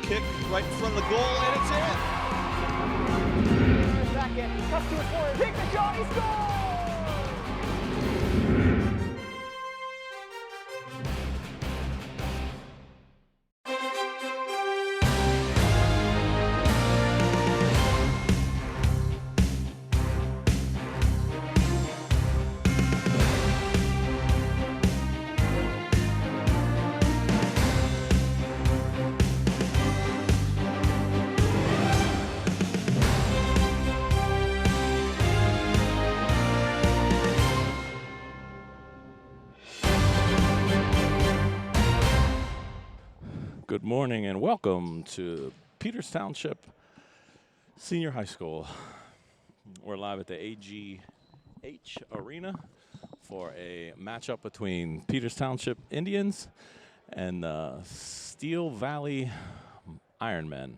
kick right in front of the goal, and it's in. Back in, cuts to his forward, take the shot, he scores! Good morning and welcome to Peters Township Senior High School. We're live at the AGH Arena for a matchup between Peters Township Indians and the Steel Valley Ironmen.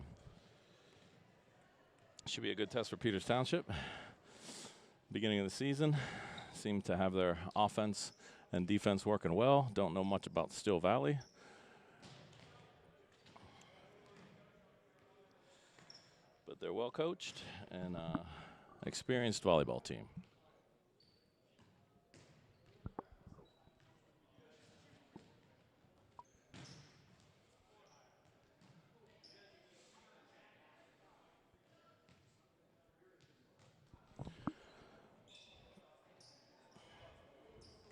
Should be a good test for Peters Township. Beginning of the season, seem to have their offense and defense working well. Don't know much about Steel Valley. But they're well coached and experienced volleyball team.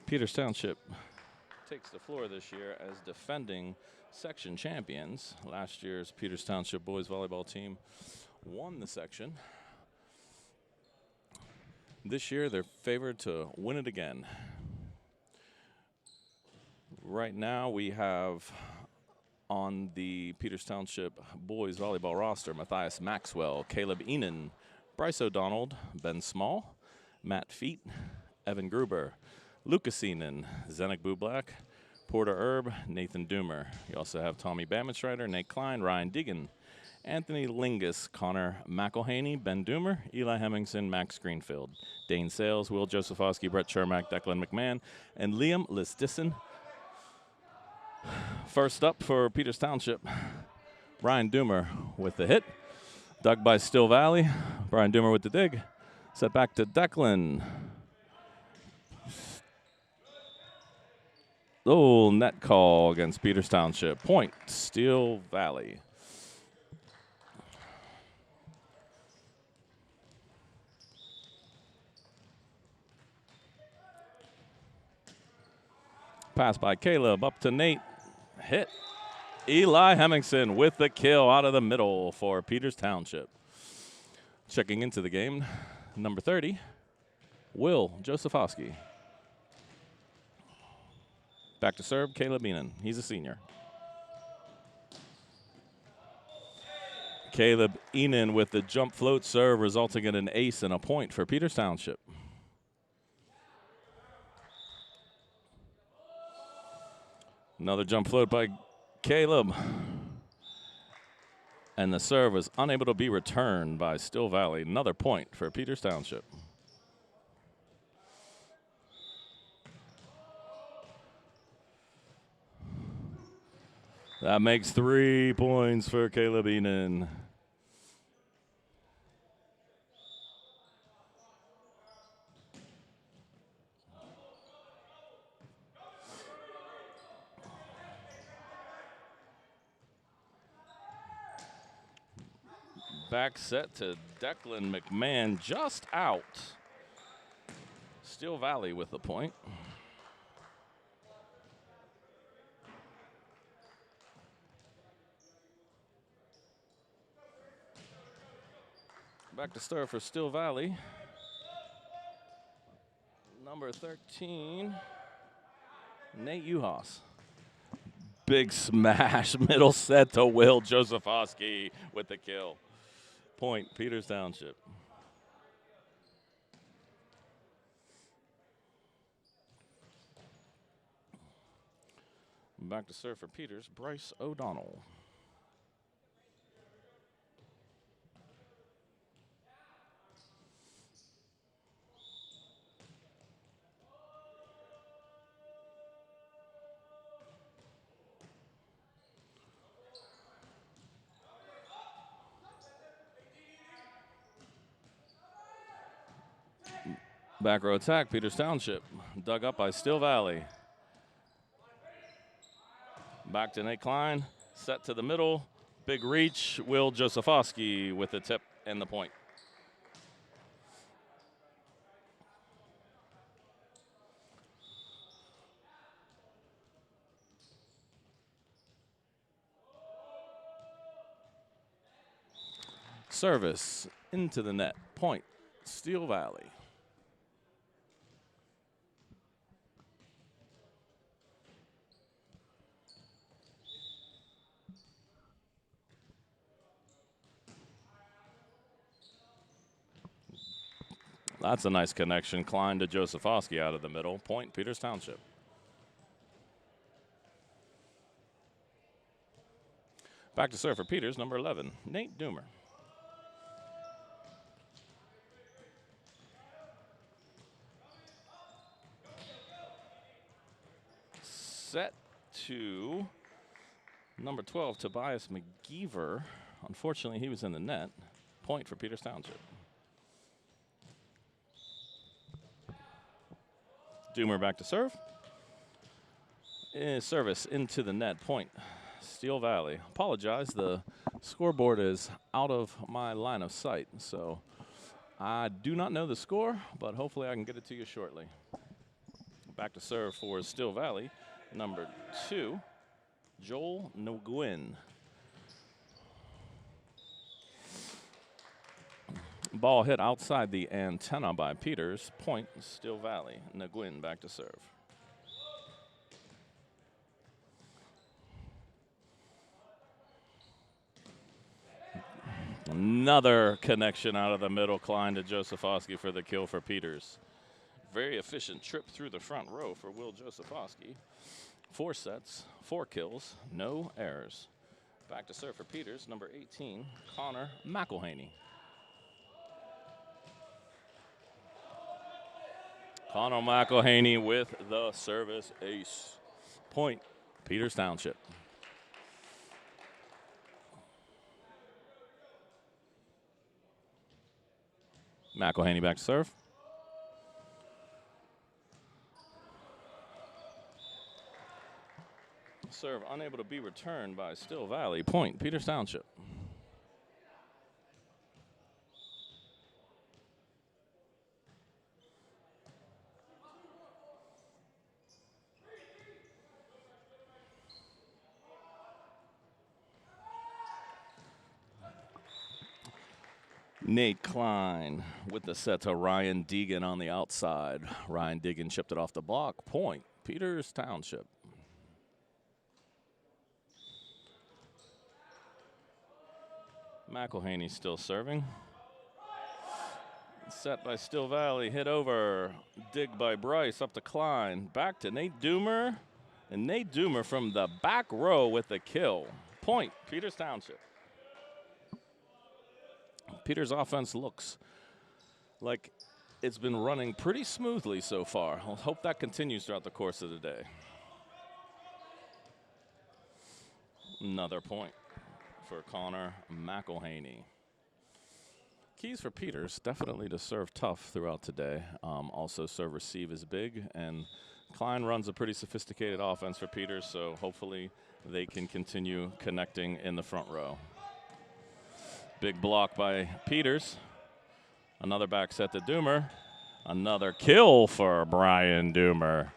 Peters Township takes the floor this year as defending section champions. Last year's Peters Township boys volleyball team won the section. This year they're favored to win it again. Right now we have on the Peters Township boys volleyball roster Matthias Maxwell, Caleb Enan, Bryce O'Donnell, Ben Small, Matt Feet, Evan Gruber, Lucas Enan, Zenek Bublak, Porter Erb, Nathan Doomer. You also have Tommy Bammenschreider, Nate Klein, Ryan Deegan, Anthony Lingus, Connor McElhaney, Ben Doomer, Eli Hemmingson, Max Greenfield, Dane Sales, Will Josephowski, Brett Shermack, Declan McMahon, and Liam Listison. First up for Peters Township, Brian Doomer with the hit. Dug by Steel Valley. Brian Doomer with the dig. Set back to Declan. Oh, net call against Peters Township. Point, Steel Valley. Pass by Caleb, up to Nate. Hit. Eli Hemmingson with the kill out of the middle for Peters Township. Checking into the game, number 30, Will Josephowski. Back to serve, Caleb Enan. He's a senior. Caleb Enan with the jump float serve, resulting in an ace and a point for Peters Township. Another jump float by Caleb. And the serve was unable to be returned by Steel Valley. Another point for Peters Township. That makes 3 points for Caleb Enan. Back set to Declan McMahon, just out. Steel Valley with the point. Back to stir for Steel Valley. Number 13, Nate Uhas. Big smash, middle set to Will Josephowski with the kill. Point, Peters Township. Back to serve for Peters, Bryce O'Donnell. Back row attack, Peters Township. Dug up by Still Valley. Back to Nate Klein. Set to the middle. Big reach. Will Josefowski with the tip and the point. Service into the net. Point. Steel Valley. That's a nice connection. Klein to Josefowski out of the middle. Point, Peters Township. Back to serve for Peters, number 11, Nate Doomer. Set to number 12, Tobias McGeever. Unfortunately, he was in the net. Point for Peters Township. Doomer back to serve. Service into the net. Point. Steel Valley. Apologize. The scoreboard is out of my line of sight, so I do not know the score, but hopefully I can get it to you shortly. Back to serve for Steel Valley. Number 2, Joel Nguyen. Ball hit outside the antenna by Peters. Point, Steel Valley. Nguyen back to serve. Another connection out of the middle. Klein to Josefowski for the kill for Peters. Very efficient trip through the front row for Will Josefowski. 4 sets, 4 kills, no errors. Back to serve for Peters, number 18, Connor McElhaney. Connor McElhaney with the service ace. Point, Peters Township. McElhaney back to serve. Serve unable to be returned by Still Valley. Point, Peters Township. Nate Klein with the set to Ryan Deegan on the outside. Ryan Deegan chipped it off the block. Point, Peters Township. McElhaney still serving. Set by Still Valley, hit over. Dig by Bryce, up to Klein. Back to Nate Doomer. And Nate Doomer from the back row with the kill. Point, Peters Township. Peters' offense looks like it's been running pretty smoothly so far. I'll hope that continues throughout the course of the day. Another point for Connor McElhaney. Keys for Peters, definitely to serve tough throughout today. Also serve receive is big, and Klein runs a pretty sophisticated offense for Peters, so hopefully they can continue connecting in the front row. Big block by Peters. Another back set to Doomer. Another kill for Brian Doomer.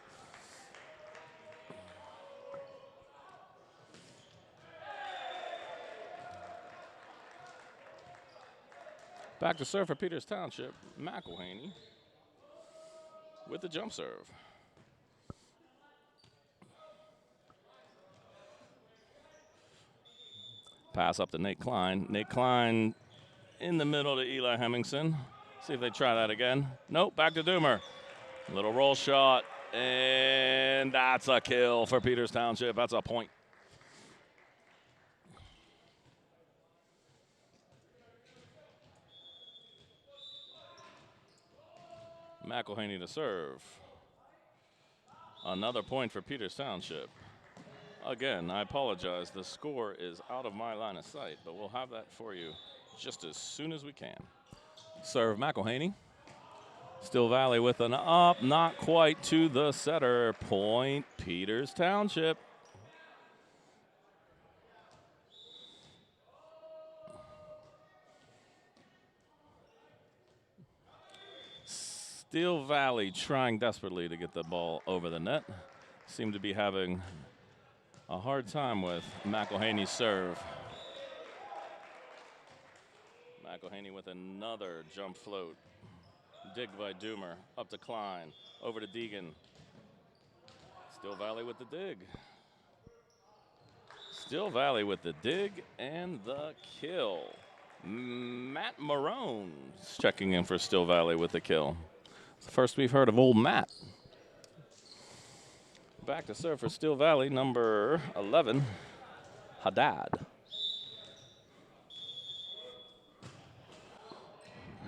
Back to serve for Peters Township, McElhaney with the jump serve. Pass up to Nate Klein. Nate Klein in the middle to Eli Hemmingson. See if they try that again. Nope, back to Doomer. Little roll shot, and that's a kill for Peters Township. That's a point. McElhaney to serve. Another point for Peters Township. Again, I apologize. The score is out of my line of sight, but we'll have that for you just as soon as we can. Serve McElhaney. Still Valley with an up, not quite to the setter. Point Peters Township. Still Valley trying desperately to get the ball over the net. Seem to be having a hard time with McElhaney's serve. McElhaney with another jump float. Dig by Doomer, up to Klein, over to Deegan. Still Valley with the dig. Still Valley with the dig and the kill. Matt Marone checking in for Still Valley with the kill. It's the first we've heard of old Matt. Back to serve for Still Valley, number 11, Haddad.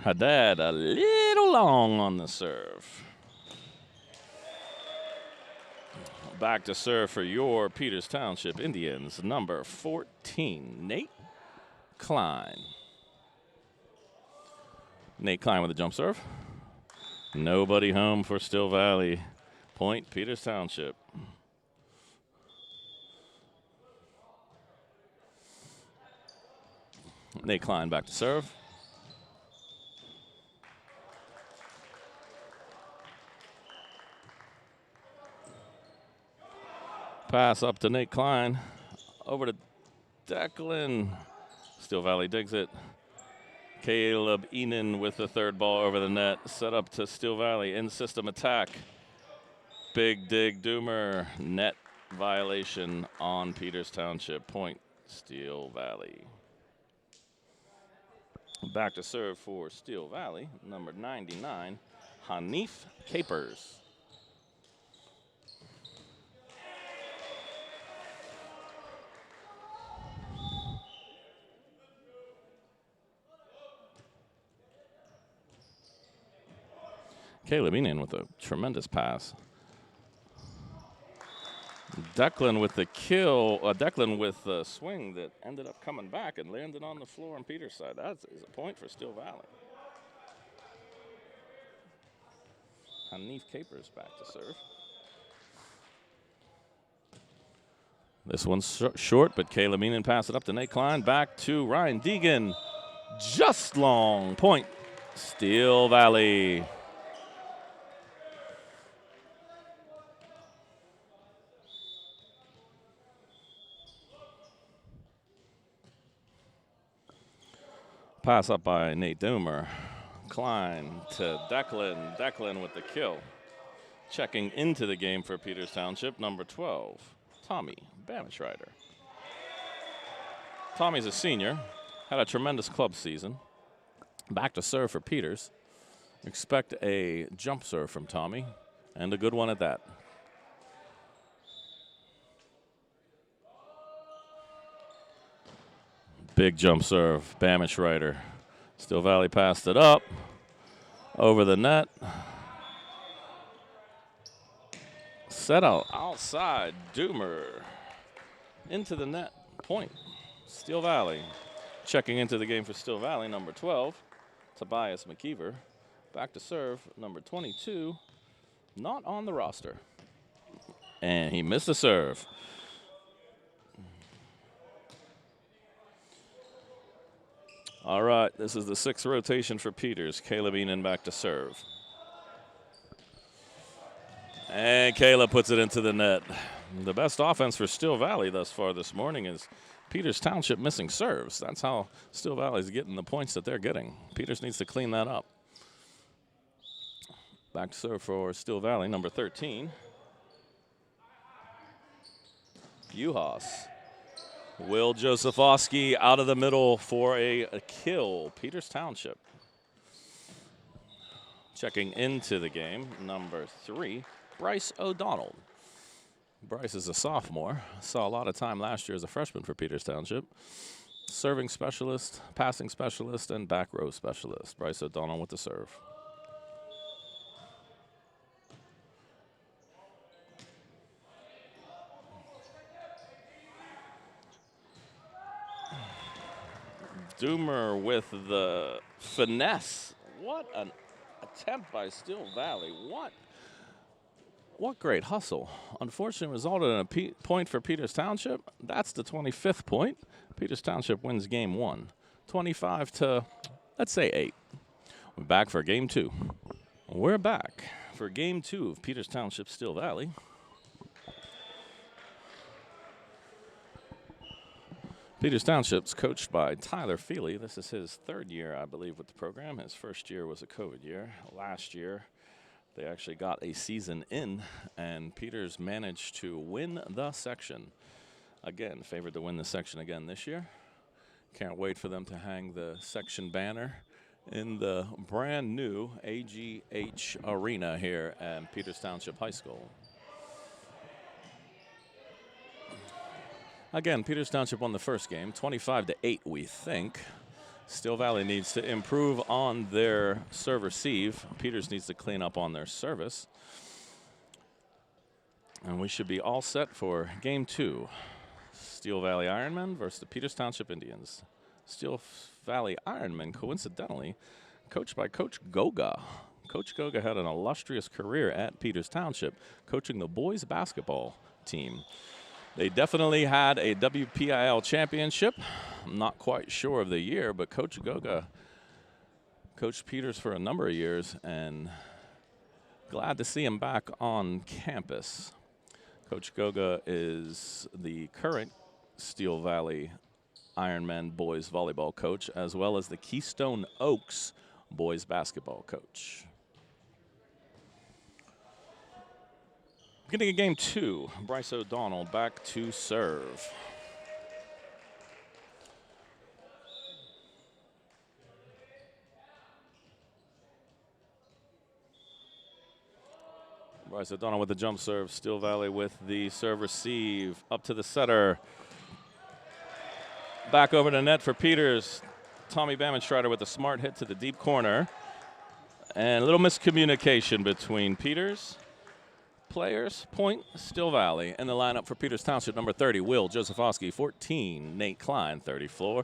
Haddad a little long on the serve. Back to serve for your Peters Township Indians, number 14, Nate Klein. Nate Klein with a jump serve. Nobody home for Still Valley. Point Peters Township. Nate Klein back to serve. Pass up to Nate Klein. Over to Declan. Still Valley digs it. Caleb Enan with the third ball over the net. Set up to Still Valley. In-system attack. Big dig Doomer. Net violation on Peters Township. Point Still Valley. Back to serve for Still Valley. Number 99, Hanif Capers. Caleb Enan with a tremendous pass. Declan with the kill. Declan with the swing that ended up coming back and landed on the floor on Peters' side. That is a point for Still Valley. Hanif Capers back to serve. This one's short, but Caleb Enan passed it up to Nate Klein. Back to Ryan Deegan. Just long. Point Still Valley. Pass up by Nate Doomer. Klein to Declan. Declan with the kill. Checking into the game for Peters Township, number 12, Tommy Bamischreider. Tommy's a senior. Had a tremendous club season. Back to serve for Peters. Expect a jump serve from Tommy, and a good one at that. Big jump serve, Bamischreider. Still Valley passed it up, over the net. Set out outside, Doomer. Into the net, point. Still Valley. Checking into the game for Still Valley, number 12, Tobias McKeever. Back to serve, number 22, not on the roster. And he missed the serve. All right, this is the sixth rotation for Peters. Caleb Enan back to serve. And Caleb puts it into the net. The best offense for Still Valley thus far this morning is Peters Township missing serves. That's how Still Valley's getting the points that they're getting. Peters needs to clean that up. Back to serve for Still Valley, number 13, Uhas. Will Josephowski out of the middle for a kill. Peters Township. Checking into the game, number 3, Bryce O'Donnell. Bryce is a sophomore. Saw a lot of time last year as a freshman for Peters Township. Serving specialist, passing specialist, and back row specialist. Bryce O'Donnell with the serve. Doomer with the finesse. What an attempt by Steel Valley. What great hustle. Unfortunately, resulted in a point for Peters Township. That's the 25th point. Peters Township wins game 1. 25 to, let's say, 8. We're back for game 2. We're back for game 2 of Peters Township Steel Valley. Peters Township's coached by Tyler Feely. This is his 3rd year, I believe, with the program. His first year was a COVID year. Last year, they actually got a season in, and Peters managed to win the section. Again, favored to win the section again this year. Can't wait for them to hang the section banner in the brand new AGH Arena here at Peters Township High School. Again, Peters Township won the first game, 25 to 8, we think. Steel Valley needs to improve on their serve receive. Peters needs to clean up on their service. And we should be all set for game 2. Steel Valley Ironmen versus the Peters Township Indians. Steel Valley Ironmen, coincidentally, coached by Coach Goga. Coach Goga had an illustrious career at Peters Township, coaching the boys basketball team. They definitely had a WPIL championship. I'm not quite sure of the year, but Coach Goga coached Peters for a number of years, and glad to see him back on campus. Coach Goga is the current Steel Valley Ironmen boys volleyball coach, as well as the Keystone Oaks boys basketball coach. Beginning of game 2, Bryce O'Donnell back to serve. Bryce O'Donnell with the jump serve. Steel Valley with the serve receive. Up to the setter. Back over the net for Peters. Tommy Bamenstrider with a smart hit to the deep corner. And a little miscommunication between Peters. Players, point, Steel Valley. In the lineup for Peters Township, number 30, Will Josephowski. 14, Nate Klein. 34,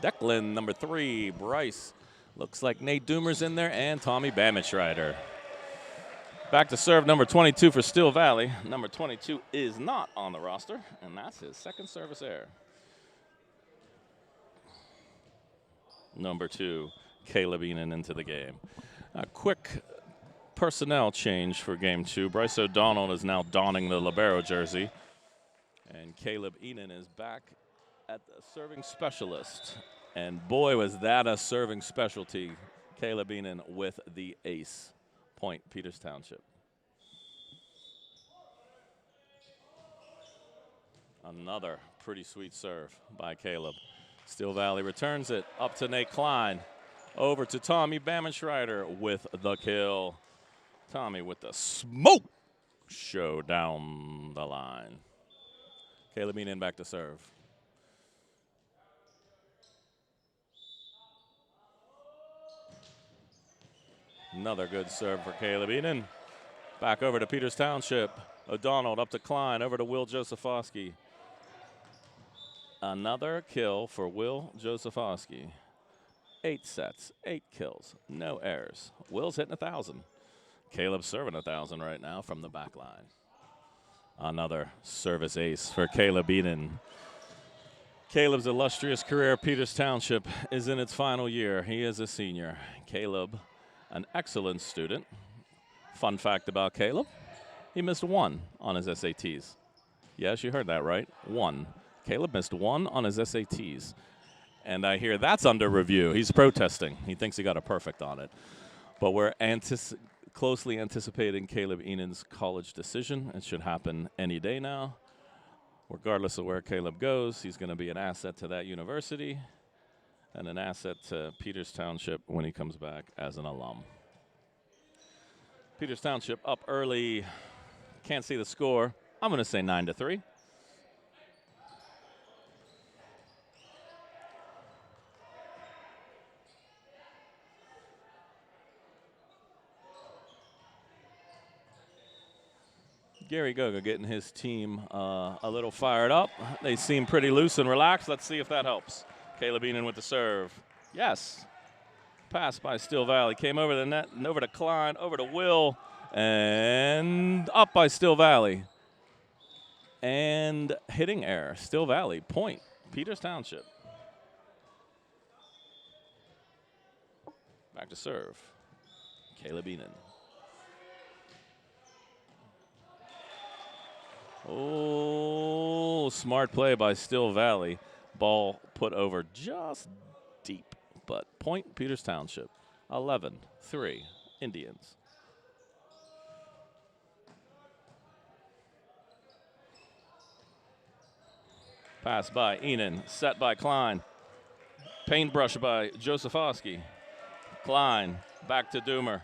Declan. Number 3, Bryce. Looks like Nate Doomer's in there, and Tommy Bamenstrider. Back to serve, number 22 for Steel Valley. Number 22 is not on the roster, and that's his 2nd service error. Number 2, Caleb Enan into the game. A quick personnel change for game 2. Bryce O'Donnell is now donning the libero jersey, and Caleb Enan is back at the serving specialist. And boy, was that a serving specialty. Caleb Enan with the ace. Point, Peters Township. Another pretty sweet serve by Caleb. Steel Valley returns it up to Nate Klein. Over to Tommy Bamenstrider with the kill. Tommy with the smoke show down the line. Caleb Enan back to serve. Another good serve for Caleb Enan. Back over to Peters Township. O'Donnell up to Klein, over to Will Josephowski. Another kill for Will Josephowski. 8 sets, 8 kills, no errors. Will's hitting 1,000. Caleb's serving 1,000 right now from the back line. Another service ace for Caleb Enan. Caleb's illustrious career at Peters Township is in its final year. He is a senior. Caleb, an excellent student. Fun fact about Caleb, he missed 1 on his SATs. Yes, you heard that right, 1. Caleb missed 1 on his SATs. And I hear that's under review. He's protesting. He thinks he got a perfect on it. But we're closely anticipating Caleb Enan's college decision. It should happen any day now. Regardless of where Caleb goes, he's going to be an asset to that university and an asset to Peters Township when he comes back as an alum. Peters Township up early. Can't see the score. I'm going to say 9-3. Gary Goga getting his team a little fired up. They seem pretty loose and relaxed. Let's see if that helps. Caleb Enan with the serve. Yes. Pass by Still Valley. Came over the net and over to Klein, over to Will, and up by Still Valley. And hitting error. Still Valley. Point. Peters Township. Back to serve. Caleb Enan. Oh, smart play by Still Valley. Ball put over just deep, but point Peters Township. 11-3 Indians. Pass by Enan, set by Klein. Paintbrush by Josephowski. Klein back to Doomer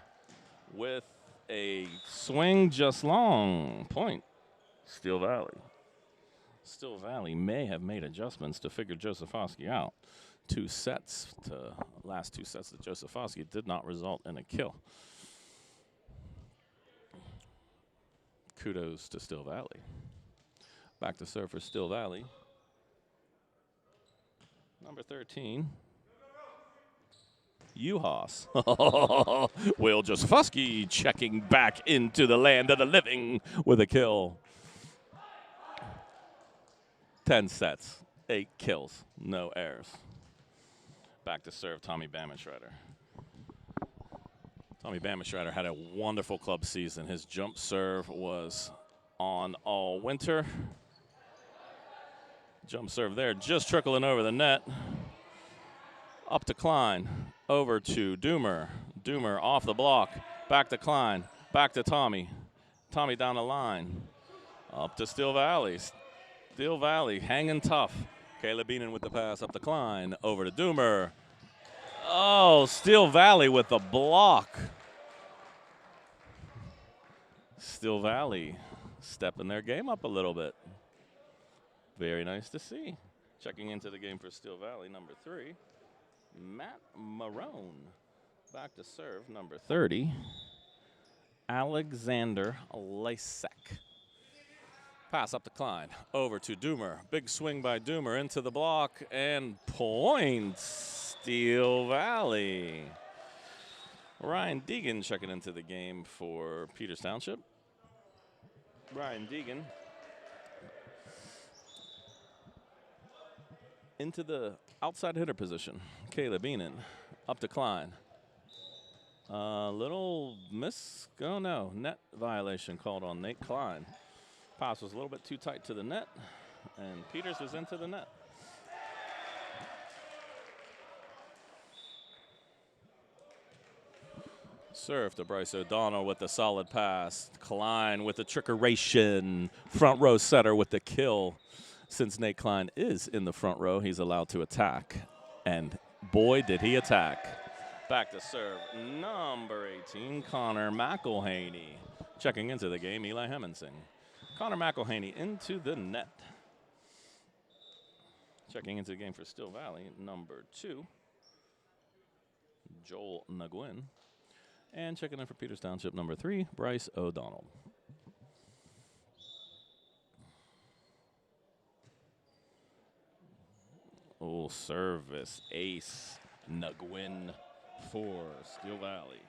with a swing just long. Point. Still Valley. Still Valley may have made adjustments to figure Josephowski out. Last two sets to Josephowski did not result in a kill. Kudos to Still Valley. Back to serve for Still Valley. Number 13. Uhas. Will Josephowski checking back into the land of the living with a kill. 10 sets, 8 kills, no errors. Back to serve Tommy Bammenschreider. Tommy Bammenschreider had a wonderful club season. His jump serve was on all winter. Jump serve there, just trickling over the net. Up to Klein, over to Doomer. Doomer off the block, back to Klein, back to Tommy. Tommy down the line, up to Still Valley. Still Valley hanging tough. Caleb Enan with the pass up to Klein, over to Doomer. Oh, Still Valley with the block. Still Valley stepping their game up a little bit. Very nice to see. Checking into the game for Still Valley, number 3, Matt Marone. Back to serve, number 30, Alexander Lysek. Pass up to Klein, over to Doomer. Big swing by Doomer into the block, and points Still Valley. Ryan Deegan checking into the game for Peters Township. Ryan Deegan into the outside hitter position. Caleb Enan up to Klein. Little net violation called on Nate Klein. Pass was a little bit too tight to the net, and Peters was into the net. Serve to Bryce O'Donnell with the solid pass. Klein with the trickeration. Front row setter with the kill. Since Nate Klein is in the front row, he's allowed to attack. And boy, did he attack. Back to serve, number 18, Connor McElhaney. Checking into the game, Eli Hemmensing. Connor McElhaney into the net. Checking into the game for Still Valley, number 2, Joel Nguyen. And checking in for Peters Township, number 3, Bryce O'Donnell. Oh, service ace, Nguyen for Still Valley.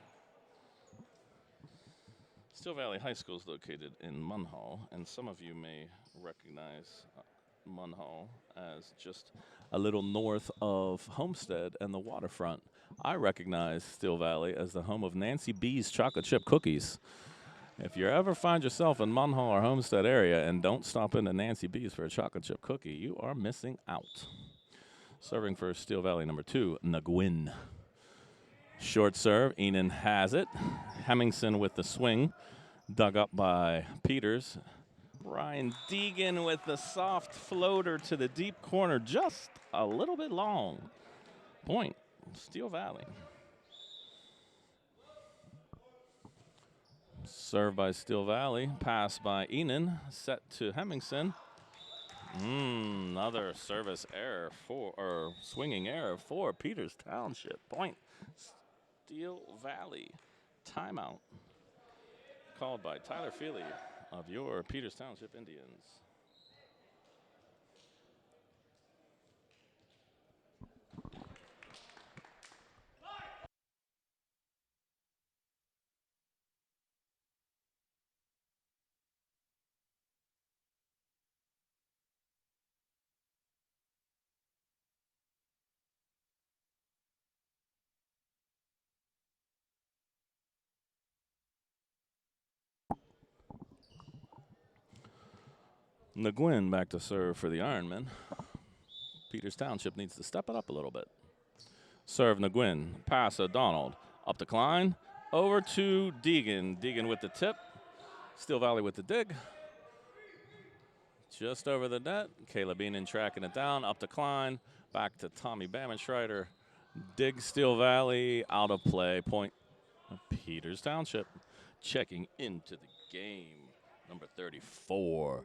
Still Valley High School is located in Munhall, and some of you may recognize Munhall as just a little north of Homestead and the waterfront. I recognize Still Valley as the home of Nancy B's chocolate chip cookies. If you ever find yourself in Munhall or Homestead area and don't stop into Nancy B's for a chocolate chip cookie, you are missing out. Serving for Still Valley, number 2, Nguyen. Short serve, Enan has it. Hemmingson with the swing, dug up by Peters. Ryan Deegan with the soft floater to the deep corner, just a little bit long. Point, Still Valley. Serve by Still Valley, pass by Enan, set to Hemmingson. Another service error or swinging error for Peters Township. Point, Still Valley. Timeout called by Tyler Feely of your Peters Township Indians. Nguyen back to serve for the Ironmen. Peters Township needs to step it up a little bit. Serve Nguyen, pass O'Donnell, up to Klein, over to Deegan. Deegan with the tip, Steel Valley with the dig. Just over the net, Caleb Enan tracking it down, up to Klein, back to Tommy Bamenschreider. Dig Steel Valley, out of play, point Peters Township. Checking into the game, number 34,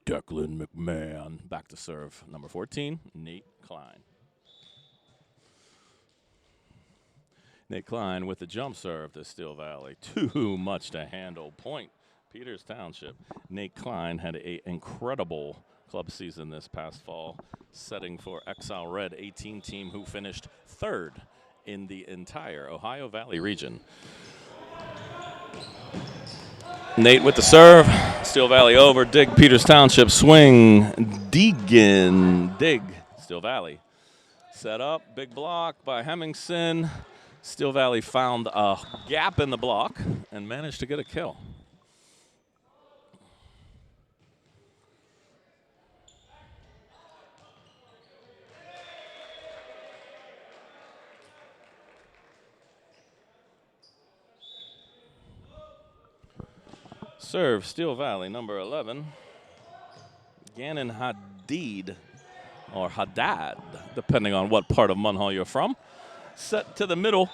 Declan McMahon. Back to serve, number 14, Nate Klein. Nate Klein with the jump serve to Steel Valley. Too much to handle. Point Peters Township. Nate Klein had an incredible club season this past fall, setting for Exile Red 18 team who finished third in the entire Ohio Valley region. Nate with the serve. Steel Valley over. Dig Peters Township. Swing. Deegan. Dig Steel Valley. Set up. Big block by Hemmingson. Steel Valley found a gap in the block and managed to get a kill. Serve Steel Valley, number 11, Gannon Hadid, or Haddad, depending on what part of Munhall you're from. Set to the middle,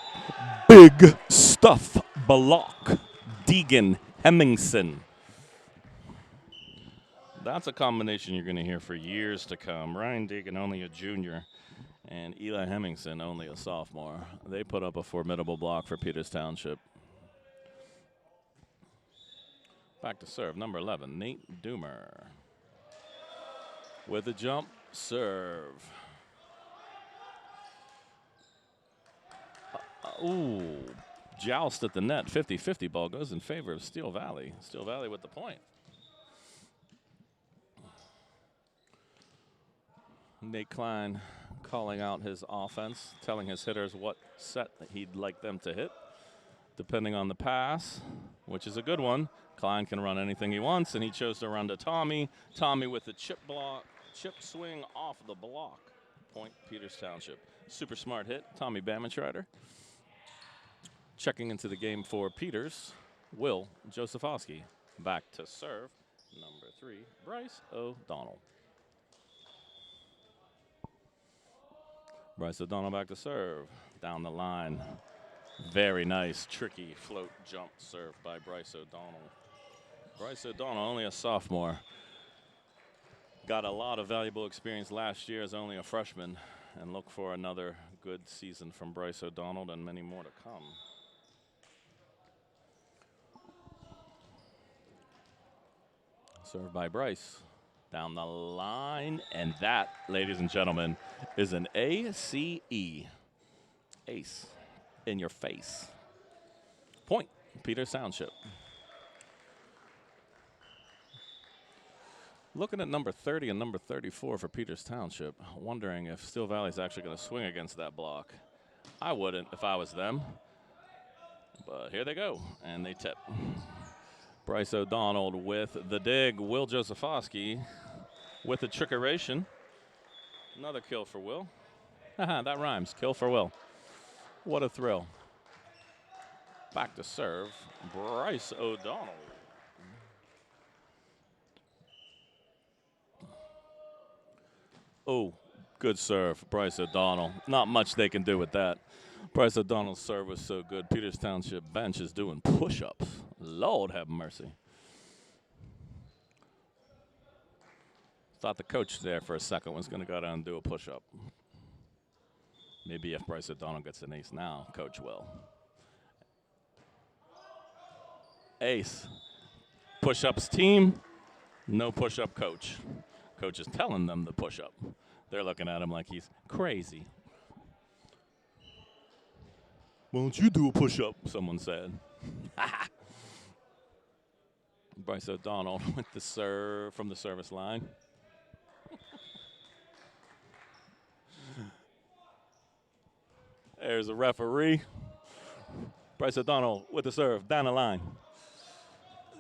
big stuff block, Deegan Hemmingson. That's a combination you're going to hear for years to come. Ryan Deegan, only a junior, and Eli Hemmingson, only a sophomore. They put up a formidable block for Peters Township. Back to serve, number 11, Nate Doomer. With a jump serve. Ooh, joust at the net, 50-50 ball goes in favor of Steel Valley. Steel Valley with the point. Nate Klein calling out his offense, telling his hitters what set he'd like them to hit, depending on the pass, which is a good one. Klein can run anything he wants, and he chose to run to Tommy. Tommy with the chip block, chip swing off the block. Point Peters Township. Super smart hit, Tommy Bamenschreider. Checking into the game for Peters, Will Josephowski. Back to serve, number 3, Bryce O'Donnell. Bryce O'Donnell back to serve, down the line. Very nice, tricky float jump serve by Bryce O'Donnell. Bryce O'Donnell, only a sophomore. Got a lot of valuable experience last year as only a freshman, and look for another good season from Bryce O'Donnell and many more to come. Served by Bryce. Down the line, and that, ladies and gentlemen, is an ACE. Ace in your face. Point, Peters Township. Looking at number 30 and number 34 for Peters Township, wondering if Steel Valley's actually going to swing against that block. I wouldn't if I was them, but here they go, and they tip. Bryce O'Donnell with the dig. Will Josephowski with the trickeration. Another kill for Will. That rhymes. Kill for Will. What a thrill. Back to serve, Bryce O'Donnell. Oh, good serve, Bryce O'Donnell. Not much they can do with that. Bryce O'Donnell's serve was so good. Peters Township bench is doing push-ups. Lord have mercy. Thought the coach there for a second was going to go down and do a push-up. Maybe if Bryce O'Donnell gets an ace now, coach will. Ace. Push-ups team, no push-up coach. Coach is telling them to push up. They're looking at him like he's crazy. Why don't you do a push-up, someone said. Bryce O'Donnell with the serve from the service line. There's a referee. Bryce O'Donnell with the serve, down the line.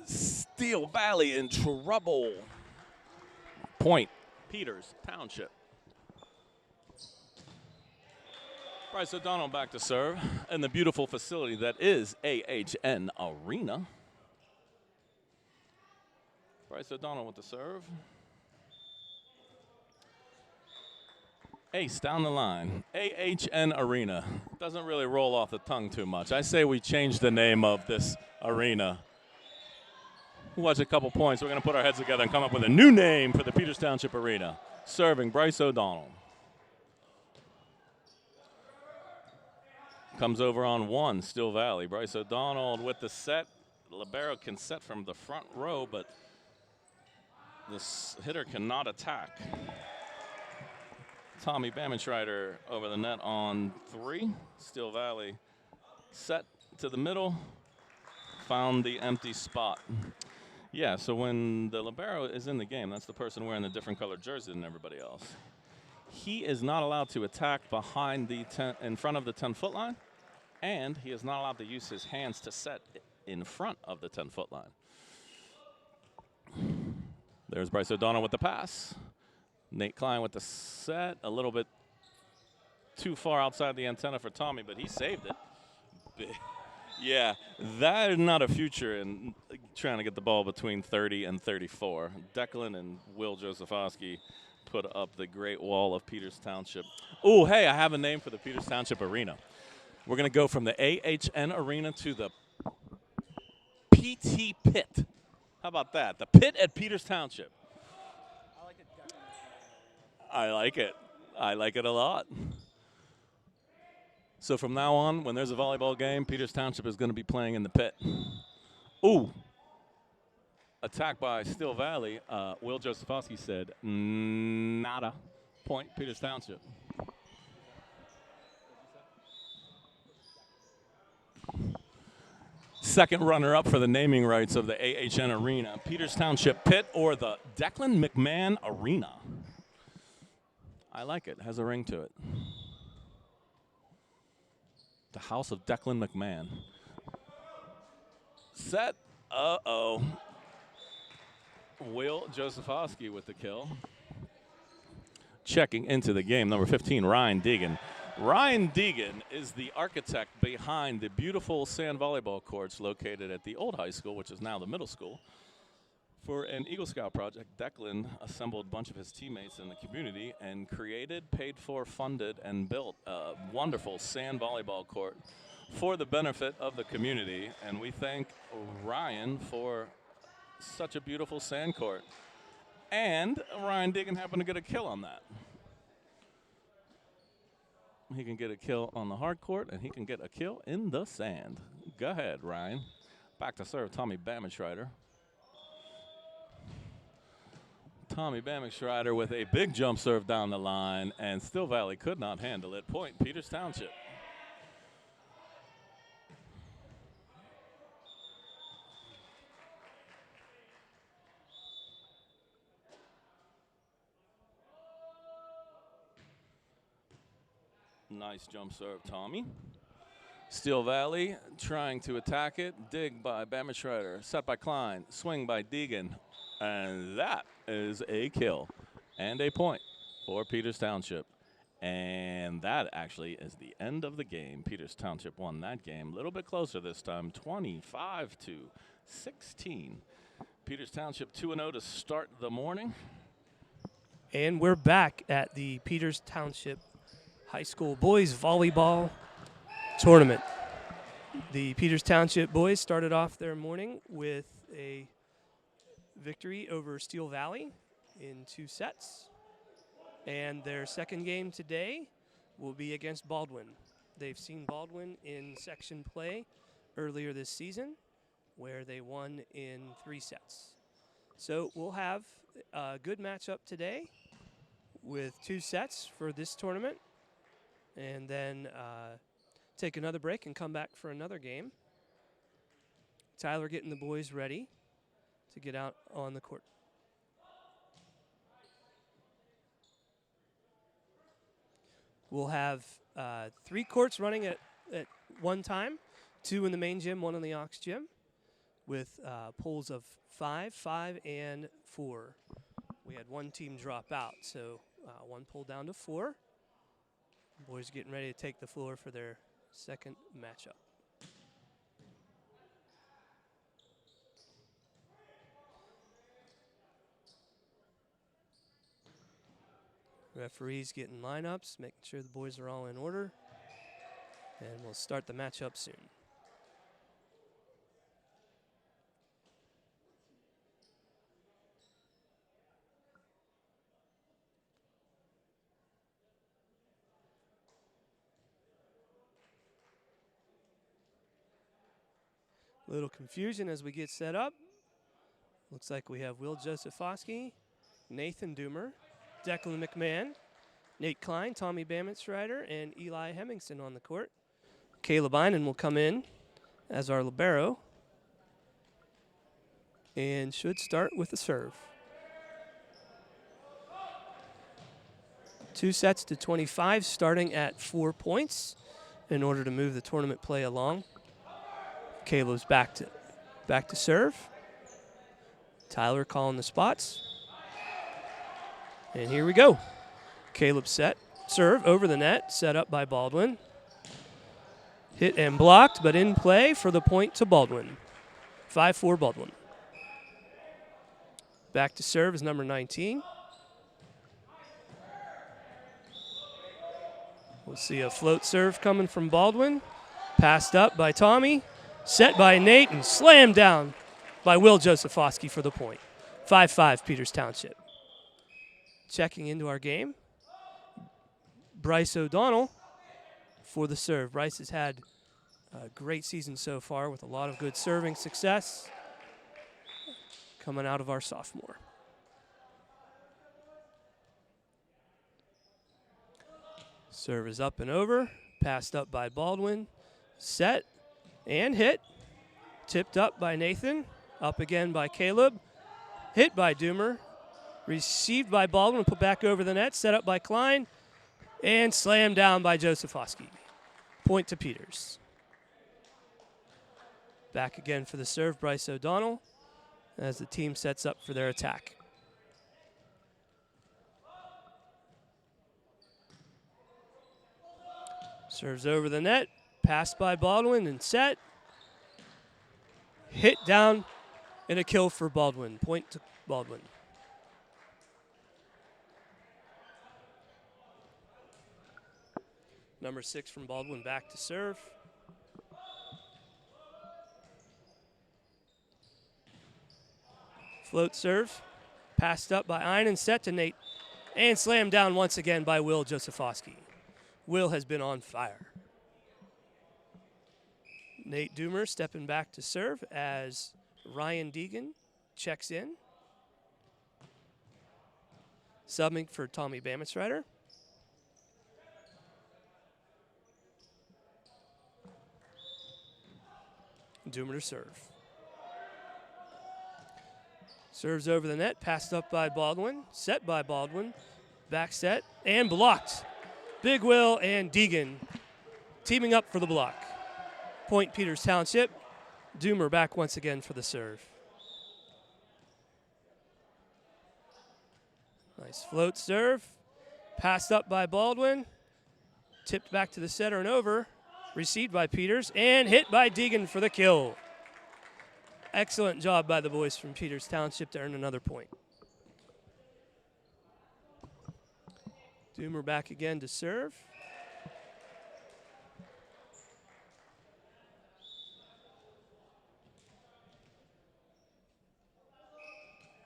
Steel Valley in trouble. Point, Peters Township. Bryce O'Donnell back to serve in the beautiful facility that is AHN Arena. Bryce O'Donnell with the serve. Ace down the line. AHN Arena. Doesn't really roll off the tongue too much. I say we change the name of this arena. We'll watch a couple points. We're going to put our heads together and come up with a new name for the Peters Township Arena. Serving Bryce O'Donnell. Comes over on one, Still Valley. Bryce O'Donnell with the set. The libero can set from the front row, but this hitter cannot attack. Tommy Bamenschreider over the net on three. Still Valley set to the middle. Found the empty spot. Yeah, so when the libero is in the game, that's the person wearing the different colored jersey than everybody else. He is not allowed to attack behind the in front of the 10-foot line, and he is not allowed to use his hands to set in front of the 10-foot line. There's Bryce O'Donnell with the pass. Nate Klein with the set. A little bit too far outside the antenna for Tommy, but he saved it. Yeah, that is not a future in trying to get the ball between 30 and 34. Declan and Will Josephowski put up the great wall of Peters Township. Oh, hey, I have a name for the Peters Township Arena. We're going to go from the AHN Arena to the PT Pit. How about that? The Pit at Peters Township. I like it. I like it a lot. So from now on, when there's a volleyball game, Peters Township is going to be playing in the pit. Ooh. Attack by Still Valley. Will Josephowski said, nada. Point, Peters Township. Second runner-up for the naming rights of the AHN Arena. Peters Township Pit or the Declan McMahon Arena. I like it. It has a ring to it. The house of Declan McMahon. Set. Uh-oh. Will Josephowski with the kill. Checking into the game, number 15, Ryan Deegan. Ryan Deegan is the architect behind the beautiful sand volleyball courts located at the old high school, which is now the middle school. For an Eagle Scout project, Declan assembled a bunch of his teammates in the community and created, paid for, funded, and built a wonderful sand volleyball court for the benefit of the community. And we thank Ryan for such a beautiful sand court. And Ryan Deegan happened to get a kill on that. He can get a kill on the hard court, and he can get a kill in the sand. Go ahead, Ryan. Back to serve Tommy Bamenschreider. Tommy Bamenschreider with a big jump serve down the line, and Still Valley could not handle it. Point, Peters Township. Nice jump serve, Tommy. Still Valley trying to attack it. Dig by Bamenschreider. Set by Klein. Swing by Deegan. And that is a kill and a point for Peters Township. And that actually is the end of the game. Peters Township won that game. A little bit closer this time, 25-16. Peters Township 2-0 to start the morning. And we're back at the Peters Township High School Boys Volleyball Tournament. The Peters Township boys started off their morning with a victory over Steel Valley in 2 sets. And their second game today will be against Baldwin. They've seen Baldwin in section play earlier this season, where they won in 3 sets. So we'll have a good matchup today with 2 sets for this tournament, and then take another break and come back for another game. Tyler getting the boys ready to get out on the court. We'll have 3 courts running at one time, 2 in the main gym, 1 in the aux gym, with poles of 5, 5, and 4. We had one team drop out, so one pulled down to 4. Boys getting ready to take the floor for their second matchup. Referees getting lineups, making sure the boys are all in order. And we'll start the matchup soon. A little confusion as we get set up. Looks like we have Will Josephowski, Nathan Doomer, Declan McMahon, Nate Klein, Tommy Bammenstrider, and Eli Hemmingson on the court. Caleb Einen will come in as our libero and should start with the serve. 2 sets to 25, starting at 4 points in order to move the tournament play along. Caleb's back to serve. Tyler calling the spots. And here we go. Caleb set, serve over the net, set up by Baldwin. Hit and blocked, but in play for the point to Baldwin. 5-4 Baldwin. Back to serve is number 19. We'll see a float serve coming from Baldwin. Passed up by Tommy. Set by Nate and slammed down by Will Josephowski for the point. 5-5 Peters Township. Checking into our game, Bryce O'Donnell for the serve. Bryce has had a great season so far with a lot of good serving success coming out of our sophomore. Serve is up and over, passed up by Baldwin, set and hit. Tipped up by Nathan, up again by Caleb, hit by Doomer, received by Baldwin, put back over the net, set up by Klein, and slammed down by Josephowski. Point to Peters. Back again for the serve, Bryce O'Donnell, as the team sets up for their attack. Serves over the net, passed by Baldwin and set. Hit down and a kill for Baldwin. Point to Baldwin. Number 6 from Baldwin back to serve. Float serve. Passed up by Einen, set to Nate. And slammed down once again by Will Josephowski. Will has been on fire. Nate Doomer stepping back to serve as Ryan Deegan checks in. Subbing for Tommy Bammenstrider. Doomer to serve. Serves over the net, passed up by Baldwin, set by Baldwin, back set, and blocked. Big Will and Deegan teaming up for the block. Point Peters Township. Doomer back once again for the serve. Nice float serve. Passed up by Baldwin. Tipped back to the setter and over. Received by Peters and hit by Deegan for the kill. Excellent job by the boys from Peters Township to earn another point. Doomer back again to serve.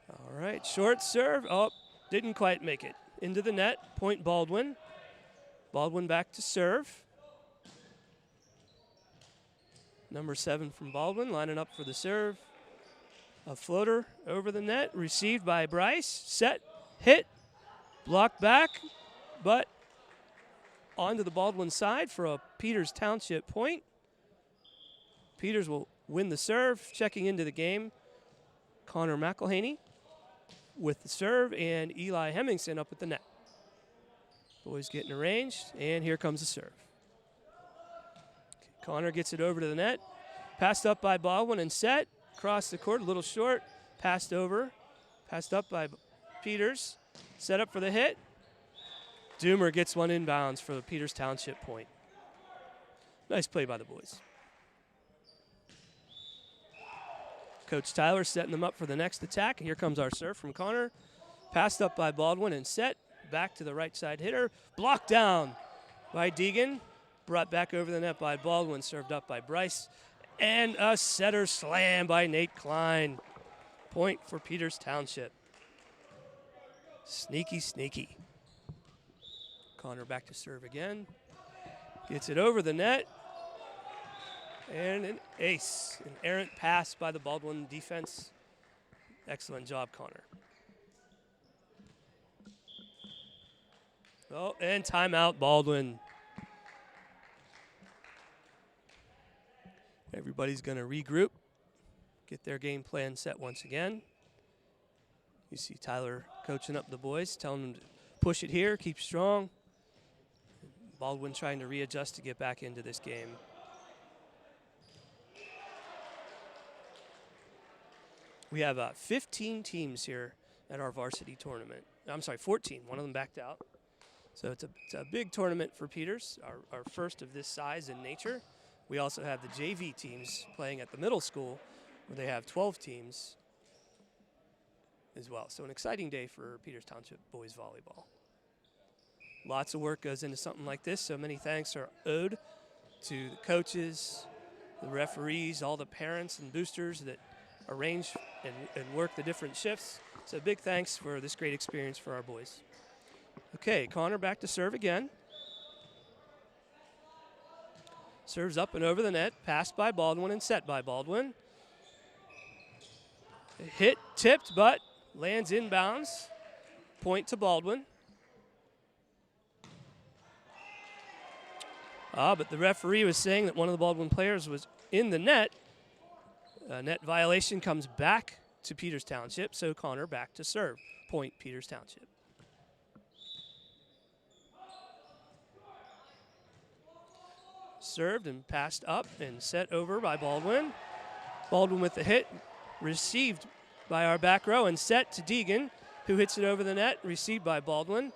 All right, short serve. Oh, didn't quite make it. Into the net, point Baldwin. Baldwin back to serve. Number 7 from Baldwin, lining up for the serve. A floater over the net, received by Bryce. Set, hit, blocked back, but onto the Baldwin side for a Peters Township point. Peters will win the serve. Checking into the game, Connor McElhaney with the serve, and Eli Hemmingson up at the net. Boys getting arranged, and here comes the serve. Connor gets it over to the net. Passed up by Baldwin and set. Across the court, a little short. Passed over. Passed up by Peters. Set up for the hit. Doomer gets one inbounds for the Peters Township point. Nice play by the boys. Coach Tyler setting them up for the next attack. Here comes our serve from Connor. Passed up by Baldwin and set. Back to the right side hitter. Blocked down by Deegan. Brought back over the net by Baldwin. Served up by Bryce. And a setter slam by Nate Klein. Point for Peters Township. Sneaky, sneaky. Connor back to serve again. Gets it over the net. And an ace. An errant pass by the Baldwin defense. Excellent job, Connor. Oh, and timeout, Baldwin. Everybody's going to regroup, get their game plan set once again. You see Tyler coaching up the boys, telling them to push it here, keep strong. Baldwin trying to readjust to get back into this game. We have 15 teams here at our varsity tournament. I'm sorry, 14. One of them backed out. So it's a big tournament for Peters, our first of this size and nature. We also have the JV teams playing at the middle school, where they have 12 teams as well. So an exciting day for Peters Township boys volleyball. Lots of work goes into something like this, so many thanks are owed to the coaches, the referees, all the parents and boosters that arrange and work the different shifts. So big thanks for this great experience for our boys. Okay, Connor back to serve again. Serves up and over the net, passed by Baldwin and set by Baldwin. Hit, tipped, but lands inbounds. Point to Baldwin. But the referee was saying that one of the Baldwin players was in the net. A net violation comes back to Peters Township, so Connor back to serve. Point Peters Township. Served and passed up and set over by Baldwin. Baldwin with the hit, received by our back row and set to Deegan, who hits it over the net, received by Baldwin.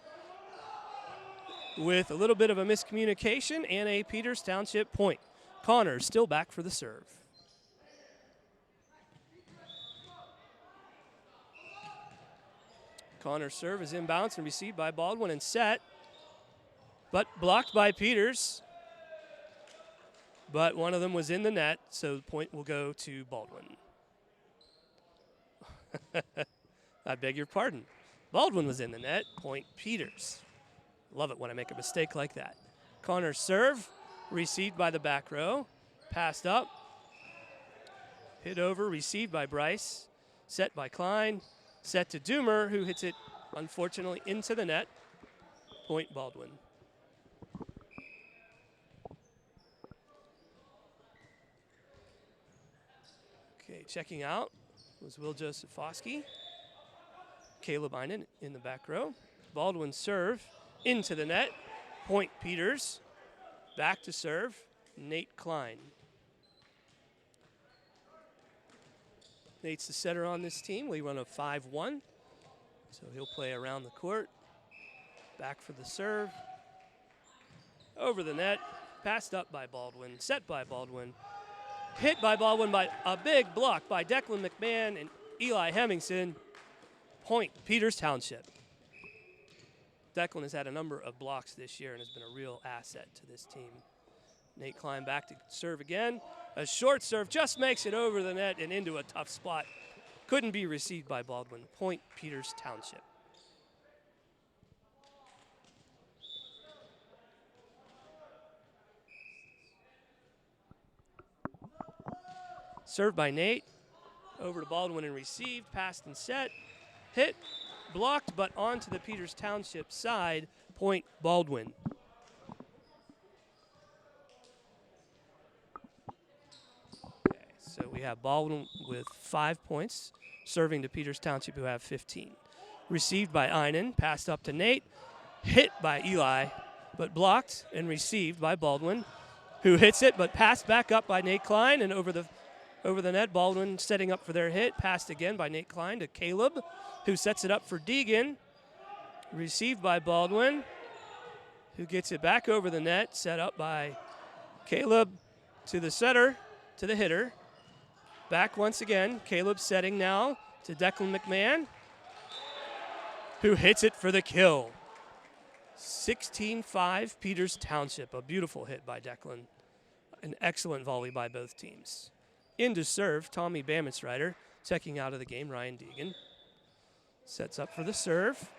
With a little bit of a miscommunication and a Peters Township point. Connor still back for the serve. Connor's serve is inbounds and received by Baldwin and set, but blocked by Peters. But one of them was in the net, so the point will go to Baldwin. I beg your pardon. Baldwin was in the net, point Peters. Love it when I make a mistake like that. Connor's serve, received by the back row, passed up, hit over, received by Bryce, set by Klein, set to Doomer, who hits it, unfortunately, into the net, point Baldwin. Okay, checking out was Will Joseph Foskey. Caleb Einen in the back row. Baldwin serve into the net. Point Peters. Back to serve, Nate Klein. Nate's the setter on this team. We run a 5-1. So he'll play around the court. Back for the serve. Over the net. Passed up by Baldwin. Set by Baldwin. Hit by Baldwin by a big block by Declan McMahon and Eli Hemmingson. Point Peters Township. Declan has had a number of blocks this year and has been a real asset to this team. Nate Klein back to serve again. A short serve just makes it over the net and into a tough spot. Couldn't be received by Baldwin. Point Peters Township. Served by Nate. Over to Baldwin and received. Passed and set. Hit. Blocked, but onto the Peters Township side. Point Baldwin. Okay, so we have Baldwin with 5 points, serving to Peters Township, who have 15. Received by Einen. Passed up to Nate. Hit by Eli, but blocked and received by Baldwin, who hits it, but passed back up by Nate Klein and over the over the net. Baldwin setting up for their hit. Passed again by Nate Klein to Caleb, who sets it up for Deegan. Received by Baldwin, who gets it back over the net. Set up by Caleb to the setter, to the hitter. Back once again. Caleb setting now to Declan McMahon, who hits it for the kill. 16-5 Peters Township. A beautiful hit by Declan. An excellent volley by both teams. In to serve, Tommy Bamensrider. Checking out of the game, Ryan Deegan. Sets up for the serve.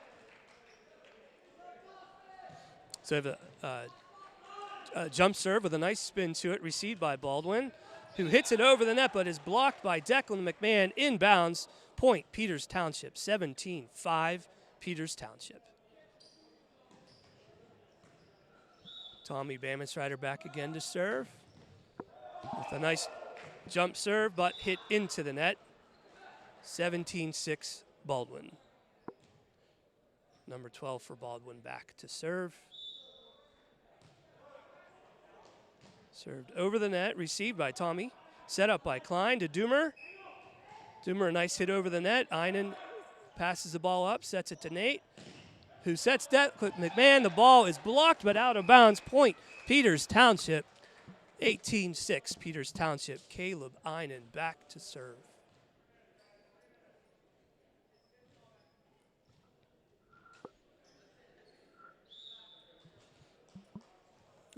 So we have a jump serve with a nice spin to it, received by Baldwin, who hits it over the net but is blocked by Declan McMahon. Inbounds, point Peters Township. 17-5 Peters Township. Tommy Bamensrider back again to serve. With a nice jump serve, but hit into the net. 17-6 Baldwin. Number 12 for Baldwin back to serve. Served over the net, received by Tommy. Set up by Klein to Doomer. Doomer, a nice hit over the net. Einen passes the ball up, sets it to Nate, who sets Declan McMahon. The ball is blocked but out of bounds. Point Peters Township. 18-6 Peters Township. Caleb Einen back to serve.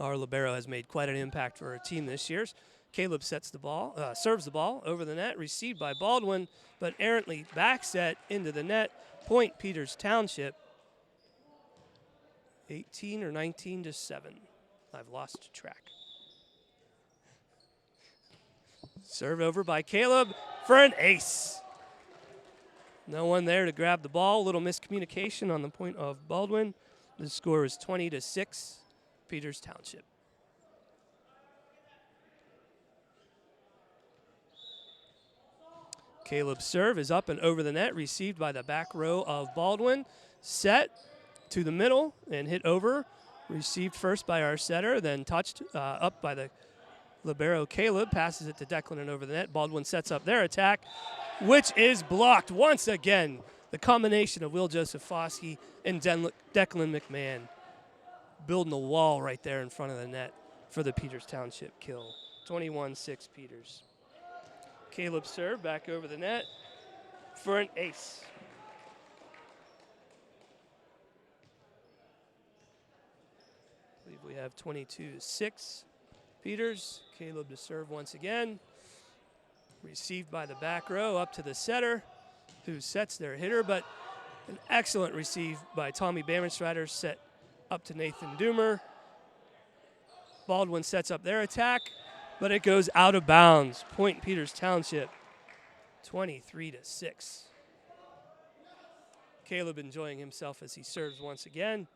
Our libero has made quite an impact for our team this year. Caleb sets the ball, serves the ball over the net, received by Baldwin, but errantly back set into the net. Point Peters Township. 18 or 19-7. I've lost track. Served over by Caleb for an ace. No one there to grab the ball. A little miscommunication on the point of Baldwin. The score is 20-6, Peters Township. Caleb's serve is up and over the net, received by the back row of Baldwin. Set to the middle and hit over. Received first by our setter, then touched up by the libero Caleb. Passes it to Declan and over the net. Baldwin sets up their attack, which is blocked once again. The combination of Will Josephowski and Declan McMahon building a wall right there in front of the net for the Peters Township kill. 21-6 Peters. Caleb serve back over the net for an ace. I believe we have 22-6 Peters. Caleb to serve once again. Received by the back row up to the setter, who sets their hitter, but an excellent receive by Tommy Bamensrider, set up to Nathan Doomer. Baldwin sets up their attack, but it goes out of bounds. Point Peters Township, 23-6. Caleb enjoying himself as he serves once again.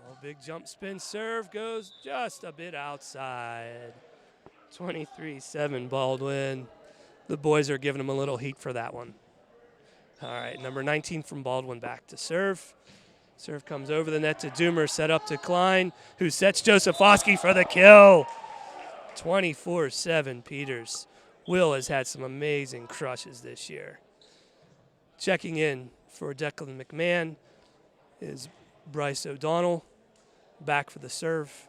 Oh, big jump spin serve goes just a bit outside. 23-7 Baldwin. The boys are giving him a little heat for that one. All right, number 19 from Baldwin back to serve. Serve comes over the net to Doomer, set up to Klein, who sets Josephowski for the kill. 24-7 Peters. Will has had some amazing crushes this year. Checking in for Declan McMahon is Bryce O'Donnell, back for the serve.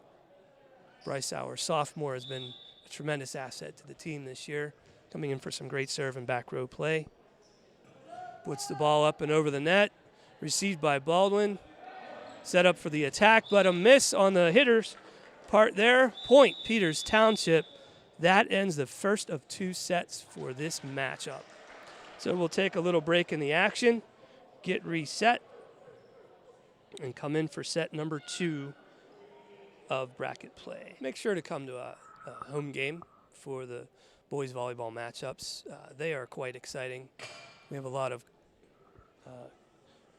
Bryce, our sophomore, has been a tremendous asset to the team this year, coming in for some great serve and back row play. Puts the ball up and over the net. Received by Baldwin. Set up for the attack, but a miss on the hitter's part there. Point Peters Township. That ends the first of two sets for this matchup. So we'll take a little break in the action, get reset, and come in for set number 2 of bracket play. Make sure to come to a home game for the boys volleyball matchups. They are quite exciting. We have a lot of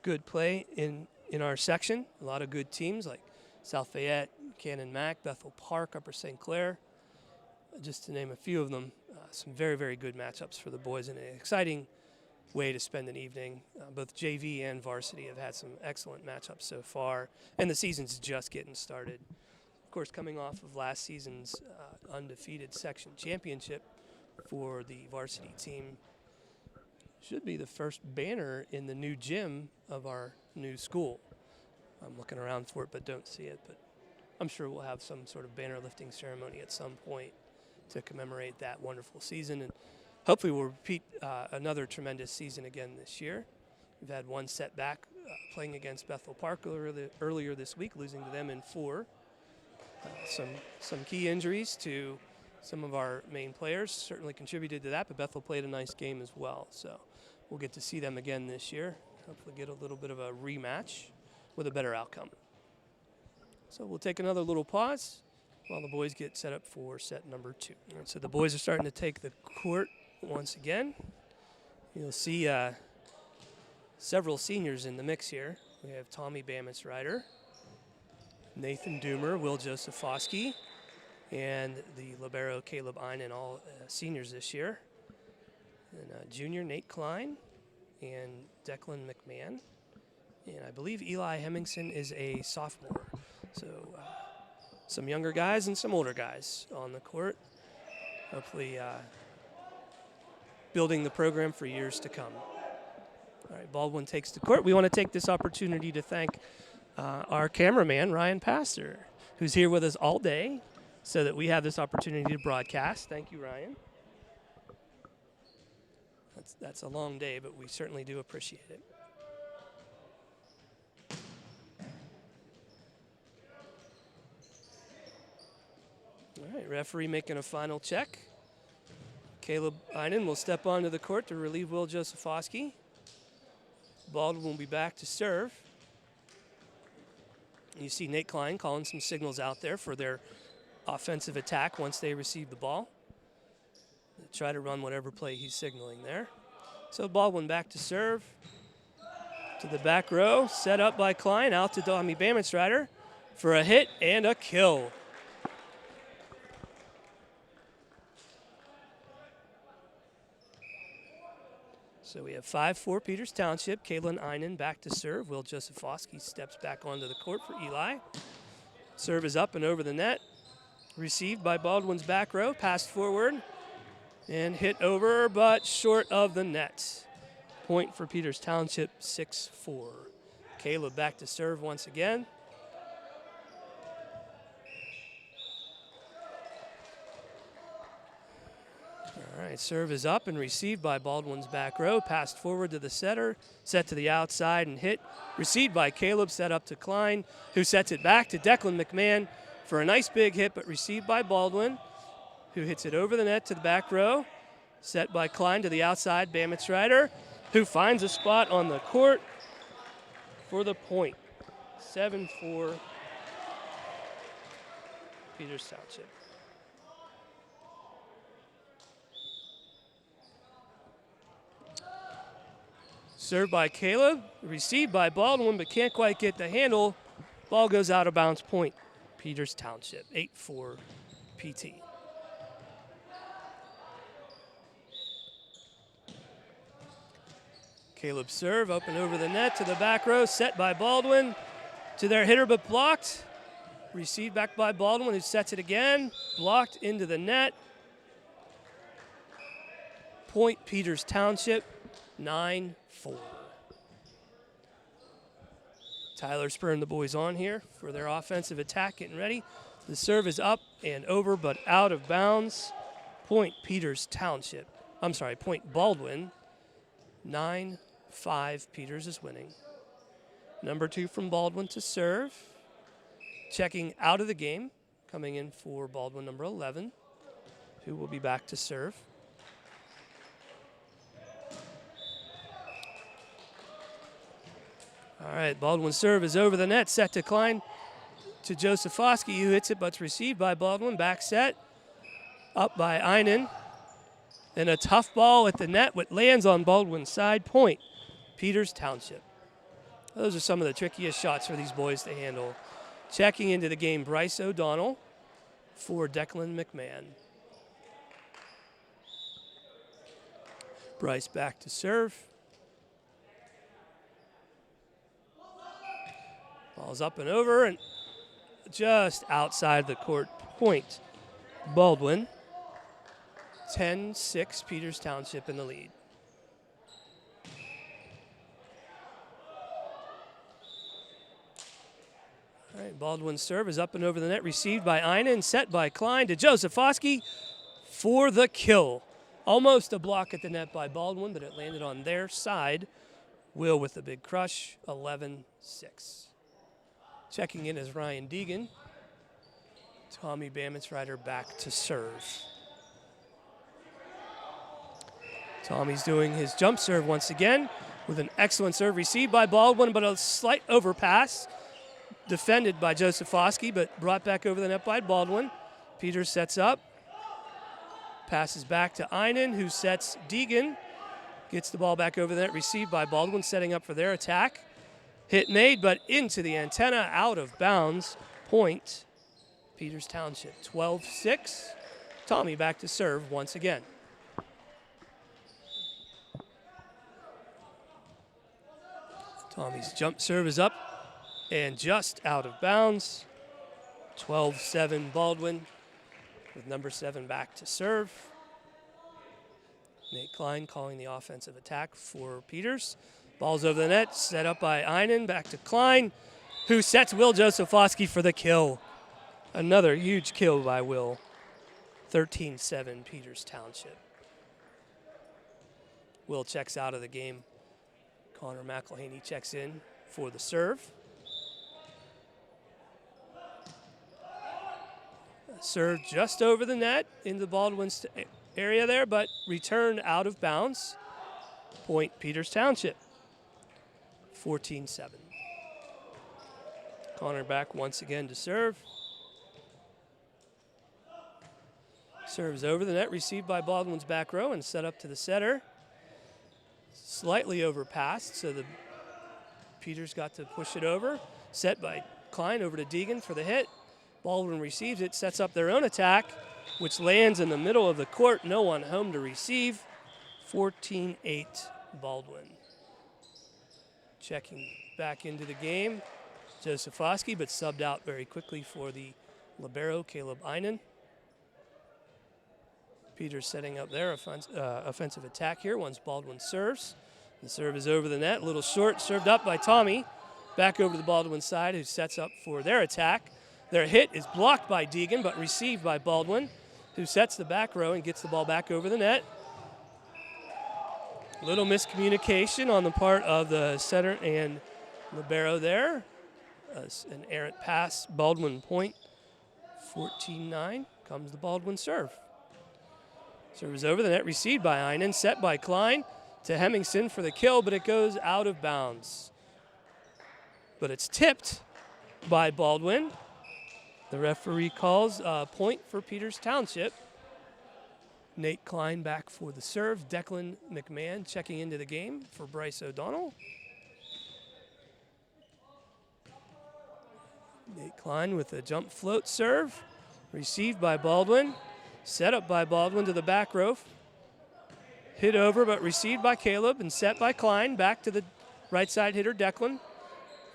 good play in our section. A lot of good teams like South Fayette, Cannon Mac, Bethel Park, Upper St. Clair, just to name a few of them. Some very, very good matchups for the boys and an exciting way to spend an evening. Both JV and varsity have had some excellent matchups so far, and the season's just getting started. Of course, coming off of last season's undefeated section championship for the varsity team. Should be the first banner in the new gym of our new school. I'm looking around for it but don't see it, but I'm sure we'll have some sort of banner lifting ceremony at some point to commemorate that wonderful season, and hopefully we'll repeat another tremendous season again this year. We've had one setback playing against Bethel Park earlier this week, losing to them in 4. Some key injuries to some of our main players certainly contributed to that, but Bethel played a nice game as well. So we'll get to see them again this year. Hopefully get a little bit of a rematch with a better outcome. So we'll take another little pause while the boys get set up for set number 2. All right, so the boys are starting to take the court once again. You'll see several seniors in the mix here. We have Tommy Bamitz-Ryder, Nathan Doomer, Will Josephoski, and the libero Caleb Einen, all seniors this year. And junior Nate Klein and Declan McMahon. And I believe Eli Hemmingson is a sophomore. So some younger guys and some older guys on the court. Hopefully building the program for years to come. All right, Baldwin takes the court. We want to take this opportunity to thank our cameraman, Ryan Pastor, who's here with us all day so that we have this opportunity to broadcast. Thank you, Ryan. That's a long day, but we certainly do appreciate it. All right, referee making a final check. Caleb Einen will step onto the court to relieve Will Josephoski. Baldwin will be back to serve. You see Nate Klein calling some signals out there for their offensive attack once they receive the ball. They try to run whatever play he's signaling there. So Baldwin back to serve. To the back row, set up by Klein, out to Tommy Bamitz-Ryder for a hit and a kill. So we have 5-4 Peters Township. Kaylin Einen back to serve. Will Josephoski steps back onto the court for Eli. Serve is up and over the net. Received by Baldwin's back row. Passed forward and hit over, but short of the net. Point for Peters Township, 6-4. Caleb back to serve once again. All right, serve is up and received by Baldwin's back row. Passed forward to the setter, set to the outside and hit. Received by Caleb, set up to Klein, who sets it back to Declan McMahon for a nice big hit, but received by Baldwin, who hits it over the net to the back row. Set by Klein to the outside, Bamitz-Ryder, who finds a spot on the court for the point. 7-4 Peters Township. Served by Caleb, received by Baldwin, but can't quite get the handle. Ball goes out of bounds, point Peters Township, 8-4 PT. Caleb serve, up and over the net to the back row, set by Baldwin to their hitter, but blocked. Received back by Baldwin, who sets it again, blocked into the net. Point Peters Township, 9-4. Tyler spurring the boys on here for their offensive attack, getting ready. The serve is up and over, but out of bounds. Point Peters Township. I'm sorry, point Baldwin. 9-5 Peters is winning. Number 2 from Baldwin to serve. Checking out of the game, coming in for Baldwin, number 11, who will be back to serve. All right, Baldwin's serve is over the net, set to Klein to Josephoski, who hits it, but it's received by Baldwin. Back set, up by Einen. And a tough ball at the net, what lands on Baldwin's side, point Peters Township. Those are some of the trickiest shots for these boys to handle. Checking into the game, Bryce O'Donnell for Declan McMahon. Bryce back to serve. Ball's up and over, and just outside the court. Point, Baldwin. 10-6, Peters Township in the lead. All right, Baldwin's serve is up and over the net, received by Einen, set by Klein to Josefowski for the kill. Almost a block at the net by Baldwin, but it landed on their side. Will with the big crush, 11-6. Checking in is Ryan Deegan. Tommy Bamensrider back to serve. Tommy's doing his jump serve once again with an excellent serve received by Baldwin, but a slight overpass. Defended by Josefowski, but brought back over the net by Baldwin. Peters sets up. Passes back to Einen, who sets Deegan. Gets the ball back over the net, received by Baldwin, setting up for their attack. Hit made, but into the antenna, out of bounds. Point, Peters Township, 12-6. Tommy back to serve once again. Tommy's jump serve is up and just out of bounds. 12-7 Baldwin with number 7 back to serve. Nate Klein calling the offensive attack for Peters. Ball's over the net, set up by Einen, back to Klein, who sets Will Josefowski for the kill. Another huge kill by Will. 13-7 Peters Township. Will checks out of the game. Connor McElhaney checks in for the serve. Serve just over the net into Baldwin's area there, but returned out of bounds. Point, Peters Township, 14-7. Connor back once again to serve. Serves over the net, received by Baldwin's back row and set up to the setter. Slightly overpassed, so the Peters got to push it over. Set by Klein over to Deegan for the hit. Baldwin receives it, sets up their own attack, which lands in the middle of the court. No one home to receive. 14-8 Baldwin. Checking back into the game, Josefowski, but subbed out very quickly for the libero, Caleb Einen. Peters setting up their offensive attack here once Baldwin serves. The serve is over the net, a little short, served up by Tommy. Back over to the Baldwin side, who sets up for their attack. Their hit is blocked by Deegan, but received by Baldwin, who sets the back row and gets the ball back over the net. Little miscommunication on the part of the center and libero there. An errant pass, Baldwin point. 14-9 comes the Baldwin serve. Serve is over the net, received by Einen, set by Klein to Hemmingson for the kill, but it goes out of bounds. But it's tipped by Baldwin. The referee calls a point for Peters Township. Nate Klein back for the serve. Declan McMahon checking into the game for Bryce O'Donnell. Nate Klein with a jump float serve. Received by Baldwin. Set up by Baldwin to the back row. Hit over, but received by Caleb and set by Klein. Back to the right side hitter, Declan.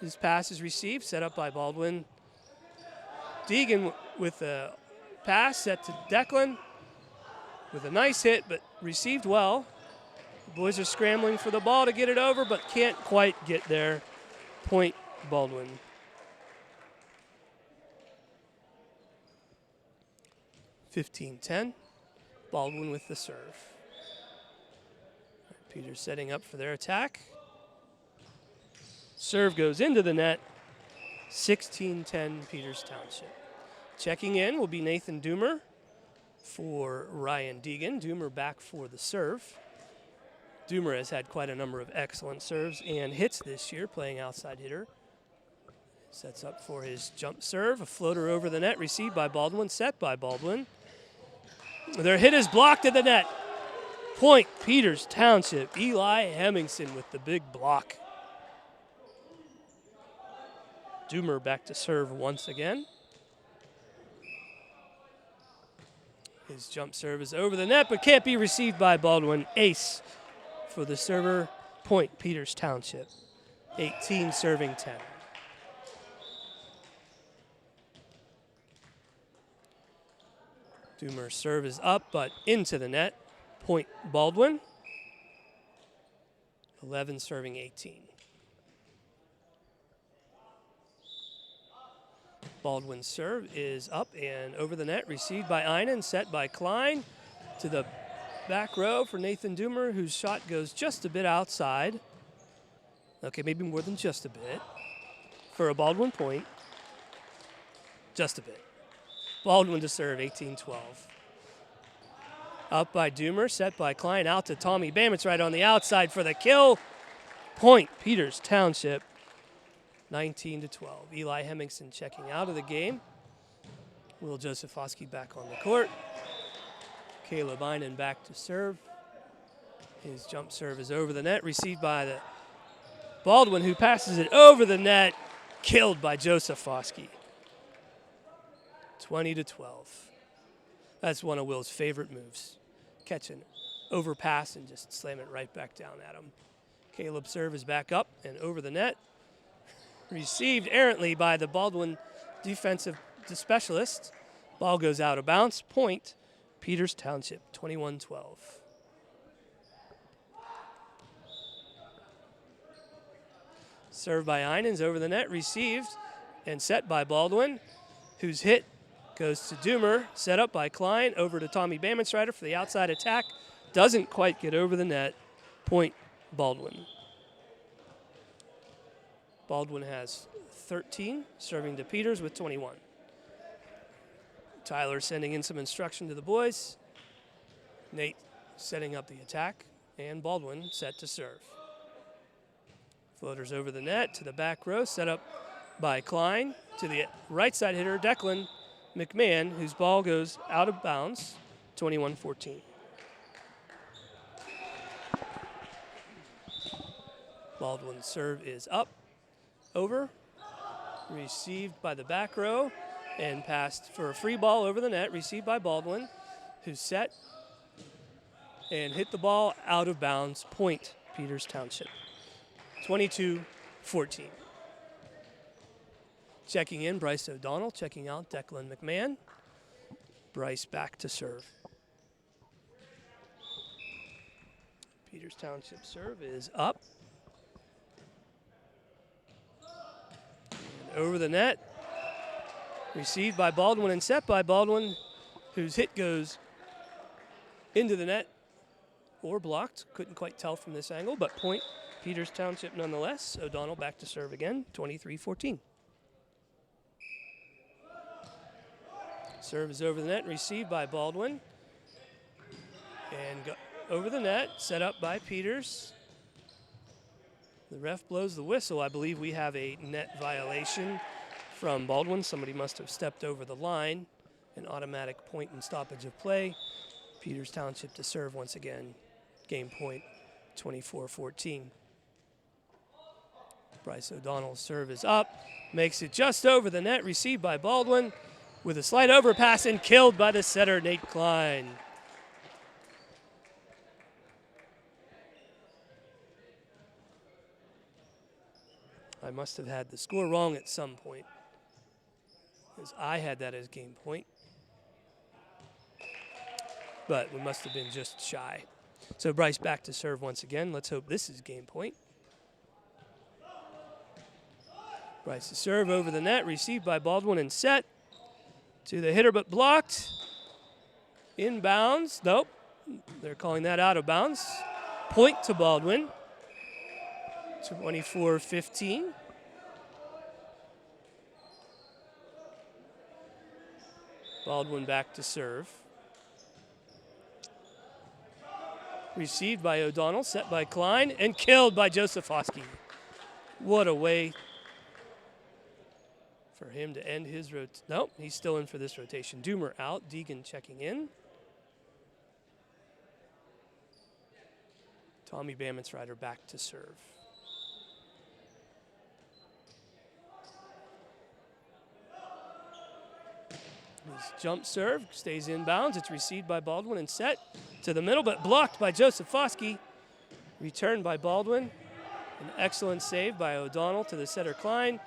His pass is received, set up by Baldwin. Deegan with a pass set to Declan with a nice hit, but received well. The boys are scrambling for the ball to get it over, but can't quite get there. Point, Baldwin. (15-10). Baldwin with the serve. Peters setting up for their attack. Serve goes into the net. 16-10 Peters Township. Checking in will be Nathan Doomer for Ryan Deegan. Doomer back for the serve. Doomer has had quite a number of excellent serves and hits this year, playing outside hitter. Sets up for his jump serve. A floater over the net, received by Baldwin, set by Baldwin. Their hit is blocked at the net. Point, Peters Township. Eli Hemmingson with the big block. Doomer back to serve once again. His jump serve is over the net, but can't be received by Baldwin. Ace for the server. Point, Peters Township. 18 serving 10. Doomer's serve is up, but into the net. Point Baldwin. 11 serving 18. Baldwin's serve is up and over the net, received by Einan, set by Klein to the back row for Nathan Doomer, whose shot goes just a bit outside. Okay, maybe more than just a bit. For a Baldwin point, just a bit. Baldwin to serve, 18-12. Up by Doomer, set by Klein, out to Tommy Bamitz right on the outside for the kill. Point, Peters Township, 19-12. Eli Hemmingson checking out of the game. Will Josefowski back on the court. Caleb Einan back to serve. His jump serve is over the net, received by the Baldwin, who passes it over the net, killed by Josefowski. 20-12. That's one of Will's favorite moves. Catch an overpass and just slam it right back down at him. Caleb's serve is back up and over the net. Received errantly by the Baldwin defensive specialist. Ball goes out of bounds. Point, Peters Township, 21-12. Served by Einans over the net, received and set by Baldwin, whose hit goes to Doomer, set up by Klein, over to Tommy Bamensrider for the outside attack. Doesn't quite get over the net. Point, Baldwin. Baldwin has 13, serving to Peters with 21. Tyler sending in some instruction to the boys. Nate setting up the attack, and Baldwin set to serve. Floaters over the net to the back row, set up by Klein to the right side hitter, Declan McMahon, whose ball goes out of bounds, 21-14. Baldwin's serve is up, over, received by the back row, and passed for a free ball over the net, received by Baldwin, who's set and hit the ball out of bounds. Point, Peters Township, 22-14. Checking in, Bryce O'Donnell. Checking out, Declan McMahon. Bryce back to serve. Peters Township serve is up. And over the net. Received by Baldwin and set by Baldwin, whose hit goes into the net or blocked. Couldn't quite tell from this angle, but point, Peters Township nonetheless. O'Donnell back to serve again, 23-14. Serve is over the net, received by Baldwin. And over the net, set up by Peters. The ref blows the whistle. I believe we have a net violation from Baldwin. Somebody must have stepped over the line. An automatic point and stoppage of play. Peters Township to serve once again. Game point, 24-14. Bryce O'Donnell's serve is up. Makes it just over the net, received by Baldwin with a slight overpass and killed by the setter, Nate Klein. I must have had the score wrong at some point, as I had that as game point. But we must have been just shy. So Bryce back to serve once again. Let's hope this is game point. Bryce to serve over the net, received by Baldwin and set to the hitter, but blocked. Inbounds. Nope. They're calling that out of bounds. Point to Baldwin. 24-15. Baldwin back to serve. Received by O'Donnell, set by Klein, and killed by Josefowski. What a way for him to end his rotation. Nope, he's still in for this rotation. Doomer out, Deegan checking in. Tommy Bamensrider back to serve. His jump serve stays inbounds. It's received by Baldwin and set to the middle, but blocked by Josefowski. Returned by Baldwin. An excellent save by O'Donnell to the setter Klein.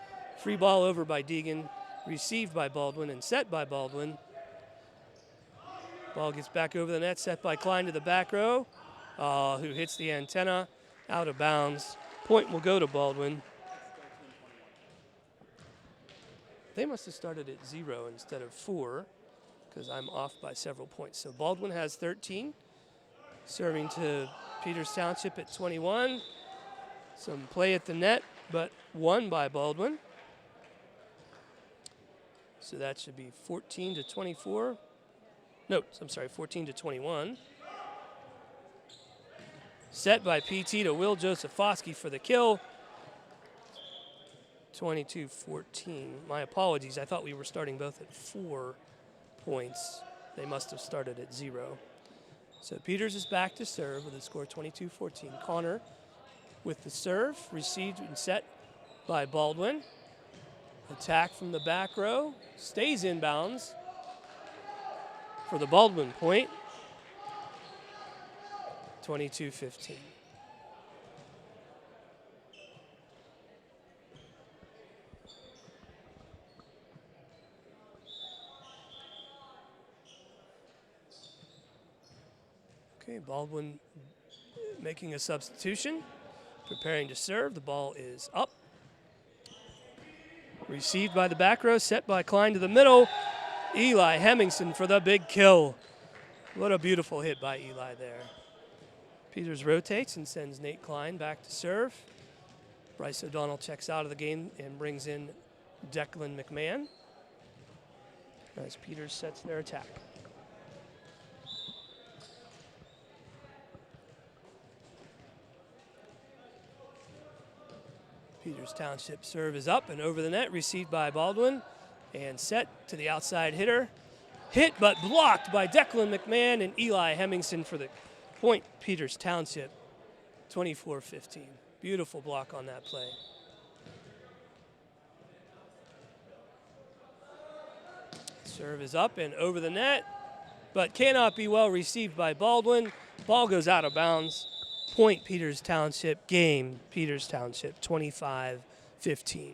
Free ball over by Deegan. Received by Baldwin and set by Baldwin. Ball gets back over the net, set by Klein to the back row, who hits the antenna out of bounds. Point will go to Baldwin. They must have started at 0 instead of 4 because I'm off by several points. So Baldwin has 13, serving to Peters Township at 21. Some play at the net, but won by Baldwin. So that should be 14 to 24. No, I'm sorry, 14 to 21. Set by PT to Will Josephowski for the kill. 22-14. My apologies. I thought we were starting both at 4 points. They must have started at 0. So Peters is back to serve with a score 22-14. Connor with the serve, received and set by Baldwin. Attack from the back row, stays inbounds for the Baldwin point. 22-15. Okay, Baldwin making a substitution, preparing to serve. The ball is up. Received by the back row, set by Klein to the middle. Eli Hemmingson for the big kill. What a beautiful hit by Eli there. Peters rotates and sends Nate Klein back to serve. Bryce O'Donnell checks out of the game and brings in Declan McMahon as Peters sets their attack. Peters Township serve is up and over the net, received by Baldwin, and set to the outside hitter. Hit but blocked by Declan McMahon and Eli Hemmingson for the point. Peters Township, 24-15. Beautiful block on that play. Serve is up and over the net, but cannot be well received by Baldwin. Ball goes out of bounds. Point Peters Township, game Peters Township, 25-15.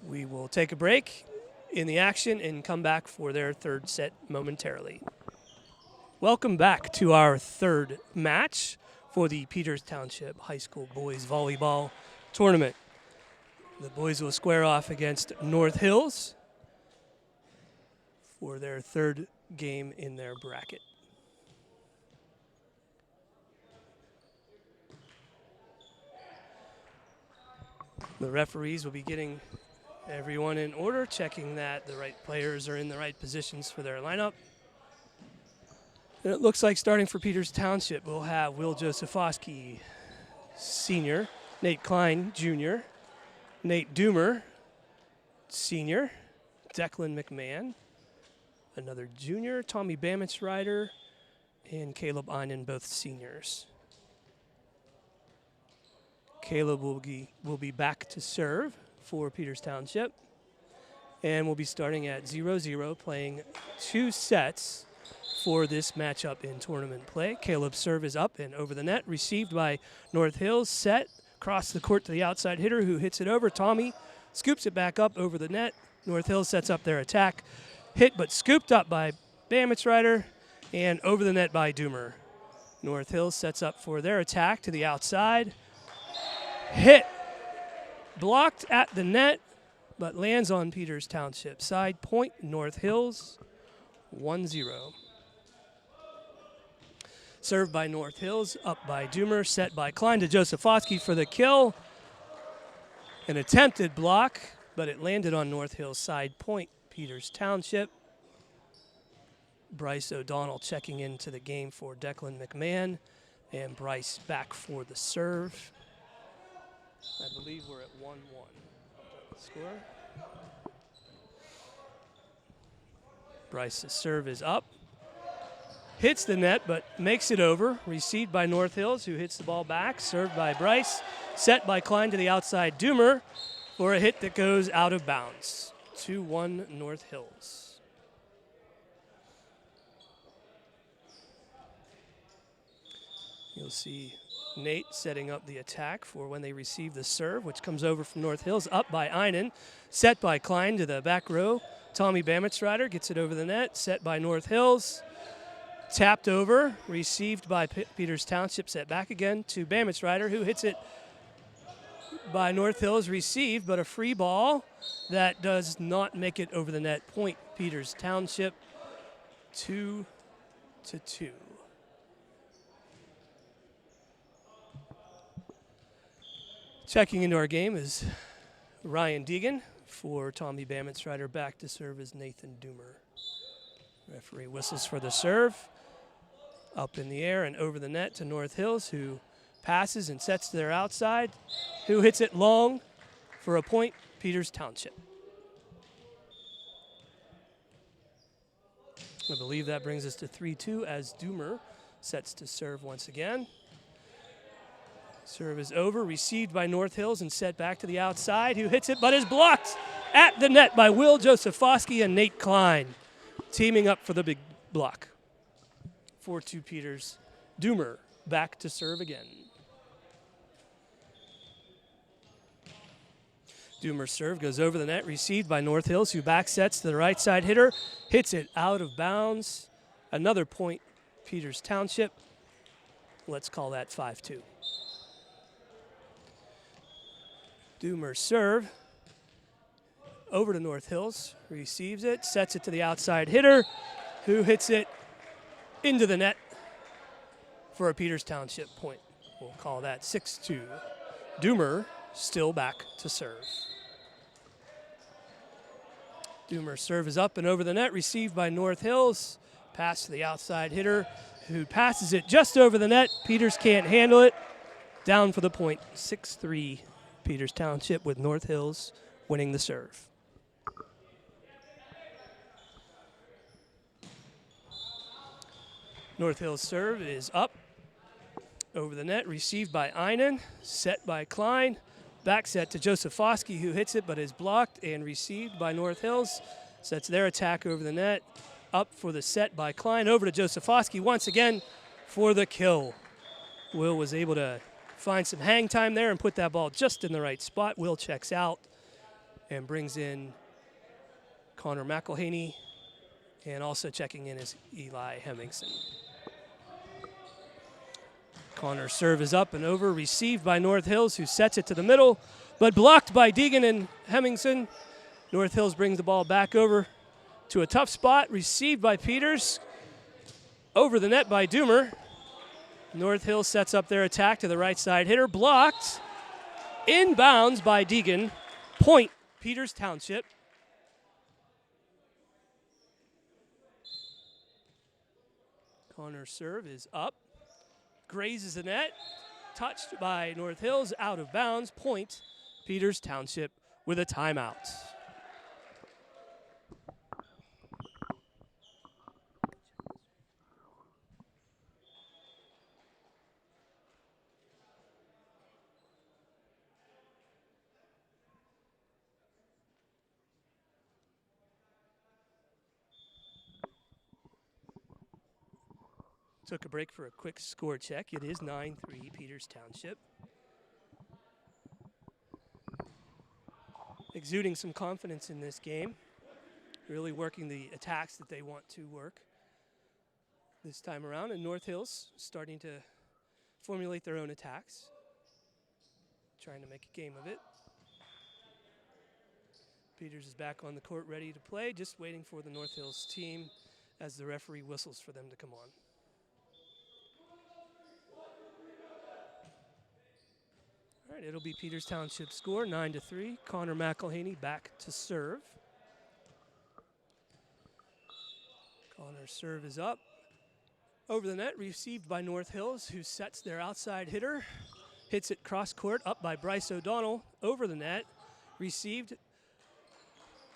We will take a break in the action and come back for their third set momentarily. Welcome back to our third match for the Peters Township High School Boys Volleyball Tournament. The boys will square off against North Hills for their third game in their bracket. The referees will be getting everyone in order, checking that the right players are in the right positions for their lineup. And it looks like starting for Peters Township, we'll have Will Josephowski, senior, Nate Klein, junior, Nate Doomer, senior, Declan McMahon, another junior, Tommy Bamitzrider, and Caleb Einen, both seniors. Caleb will be back to serve for Peters Township, and we'll be starting at 0-0, playing 2 sets for this matchup in tournament play. Caleb's serve is up and over the net, received by North Hills, set across the court to the outside hitter who hits it over. Tommy scoops it back up over the net. North Hills sets up their attack. Hit but scooped up by Bamitzrider and over the net by Doomer. North Hills sets up for their attack to the outside. Hit, blocked at the net, but lands on Peters Township side. Point North Hills, 1-0. Served by North Hills, up by Doomer, set by Klein to Josephowski for the kill. An attempted block, but it landed on North Hills side. Point Peters Township. Bryce O'Donnell checking into the game for Declan McMahon, and Bryce back for the serve. I believe we're at 1-1. Score. Bryce's serve is up. Hits the net, but makes it over. Received by North Hills, who hits the ball back. Served by Bryce. Set by Klein to the outside Doomer for a hit that goes out of bounds. 2-1 North Hills. You'll see Nate setting up the attack for when they receive the serve, which comes over from North Hills, up by Einen, set by Klein to the back row. Tommy Bamitzrider gets it over the net, set by North Hills. Tapped over, received by Peters Township, set back again to Bamich Rider, who hits it by North Hills, received, but a free ball that does not make it over the net. Point Peters Township, 2-2. Checking into our game is Ryan Deegan for Tommy Bamich Rider. Back to serve is Nathan Doomer. Referee whistles for the serve. Up in the air and over the net to North Hills, who passes and sets to their outside, who hits it long for a point, Peters Township. I believe that brings us to 3-2 as Doomer sets to serve once again. Serve is over, received by North Hills and set back to the outside, who hits it but is blocked at the net by Will Josephowski and Nate Klein, teaming up for the big block. 4-2 Peters. Doomer back to serve again. Doomer's serve goes over the net, received by North Hills, who back sets to the right side hitter, hits it out of bounds. Another point, Peters Township. Let's call that 5-2. Doomer's serve over to North Hills, receives it, sets it to the outside hitter, who hits it into the net for a Peters Township point. We'll call that 6-2. Doomer still back to serve. Doomer's serve is up and over the net, received by North Hills. Pass to the outside hitter, who passes it just over the net. Peters can't handle it. Down for the point, 6-3 Peters Township, with North Hills winning the serve. North Hills serve is up over the net, received by Einan, set by Klein, back set to Josephowski, who hits it but is blocked, and received by North Hills. Sets their attack over the net, up for the set by Klein, over to Josephowski once again for the kill. Will was able to find some hang time there and put that ball just in the right spot. Will checks out and brings in Connor McElhaney, and also checking in is Eli Hemmingson. Connor's serve is up and over, received by North Hills, who sets it to the middle, but blocked by Deegan and Hemmingson. North Hills brings the ball back over to a tough spot, received by Peters, over the net by Doomer. North Hills sets up their attack to the right side hitter, blocked, inbounds by Deegan. Point, Peters Township. Connor's serve is up, grazes the net, touched by North Hills, out of bounds. Point, Peters Township with a timeout. Took a break for a quick score check. It is 9-3 Peters Township. Exuding some confidence in this game. Really working the attacks that they want to work this time around. And North Hills starting to formulate their own attacks. Trying to make a game of it. Peters is back on the court ready to play. Just waiting for the North Hills team as the referee whistles for them to come on. All right, it'll be Peters Township score, 9-3. Connor McElhaney back to serve. Connor's serve is up. Over the net, received by North Hills, who sets their outside hitter. Hits it cross court, up by Bryce O'Donnell. Over the net, received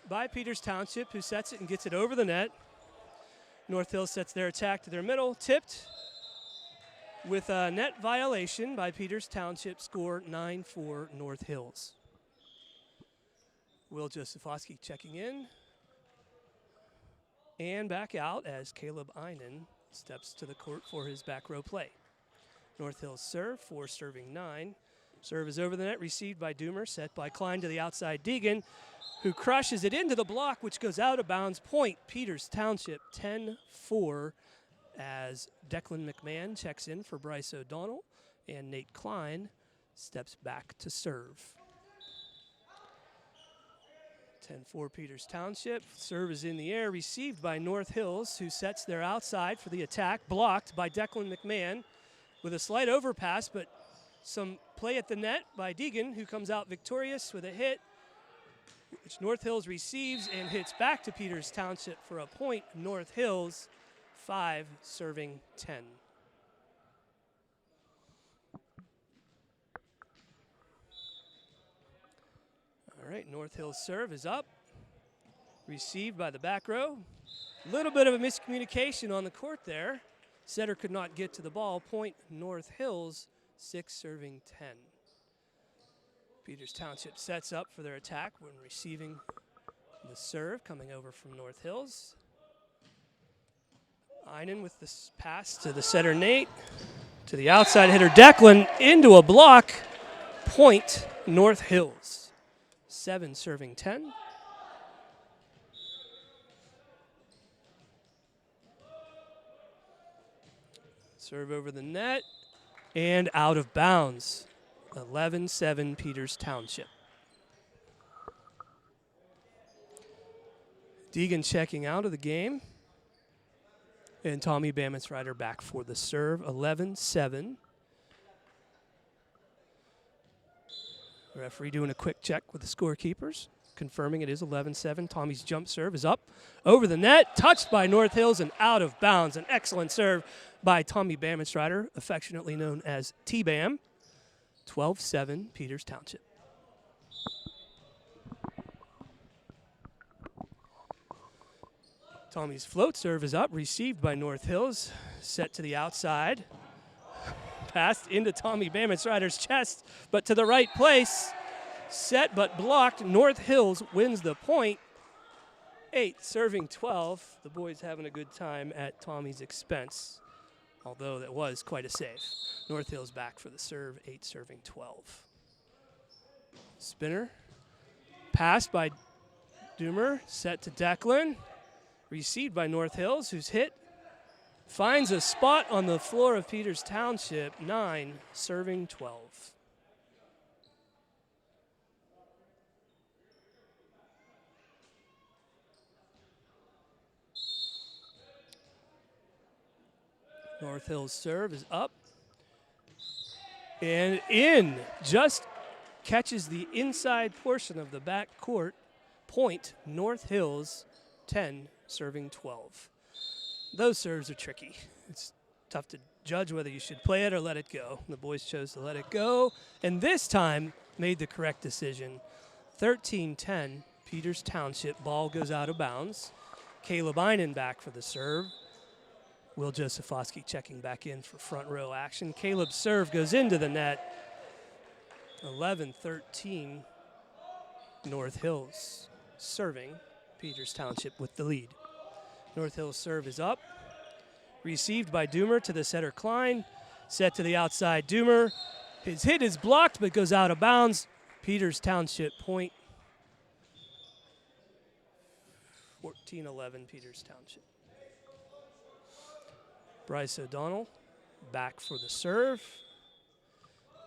by Peters Township, who sets it and gets it over the net. North Hills sets their attack to their middle, tipped, with a net violation by Peters Township. Score 9-4 North Hills. Will Josephowski checking in and back out as Caleb Einan steps to the court for his back row play. North Hills serve for serving 9. Serve is over the net, received by Doomer, set by Klein to the outside Deegan, who crushes it into the block, which goes out of bounds. Point, Peters Township, 10-4. as Declan McMahon checks in for Bryce O'Donnell, and Nate Klein steps back to serve. 10-4 Peters Township. Serve is in the air, received by North Hills, who sets their outside for the attack, blocked by Declan McMahon with a slight overpass, but some play at the net by Deegan, who comes out victorious with a hit, which North Hills receives and hits back to Peters Township for a point. North Hills 5 serving 10. All right, North Hills serve is up. Received by the back row. A little bit of a miscommunication on the court there. Setter could not get to the ball. Point North Hills, 6 serving 10. Peters Township sets up for their attack when receiving the serve coming over from North Hills. Einen with this pass to the setter Nate. To the outside hitter Declan into a block. Point North Hills. 7 serving 10. Serve over the net and out of bounds. 11-7 Peters Township. Deegan checking out of the game. And Tommy Bamensrider back for the serve. 11-7. Referee doing a quick check with the scorekeepers, confirming it is 11-7. Tommy's jump serve is up over the net, touched by North Hills and out of bounds. An excellent serve by Tommy Bamensrider, affectionately known as T-Bam. 12-7 Peters Township. Tommy's float serve is up, received by North Hills, set to the outside. Passed into Tommy Bamensrider's chest, but to the right place. Set but blocked. North Hills wins the point. 8 serving 12. The boys having a good time at Tommy's expense, although that was quite a save. North Hills back for the serve, 8 serving 12. Spinner. Passed by Doomer, set to Declan. Received by North Hills, who's hit. Finds a spot on the floor of Peters Township, 9 serving 12. North Hills serve is up and in, just catches the inside portion of the back court. Point North Hills, 10 serving 12. Those serves are tricky. It's tough to judge whether you should play it or let it go. The boys chose to let it go, and this time made the correct decision. 13-10, Peters Township. Ball goes out of bounds. Caleb Einen back for the serve. Will Josefowski checking back in for front row action. Caleb's serve goes into the net. 11-13, North Hills serving. Peters Township with the lead. North Hills serve is up. Received by Doomer to the setter Klein. Set to the outside Doomer. His hit is blocked but goes out of bounds. Peters Township point. 14-11 Peters Township. Bryce O'Donnell back for the serve.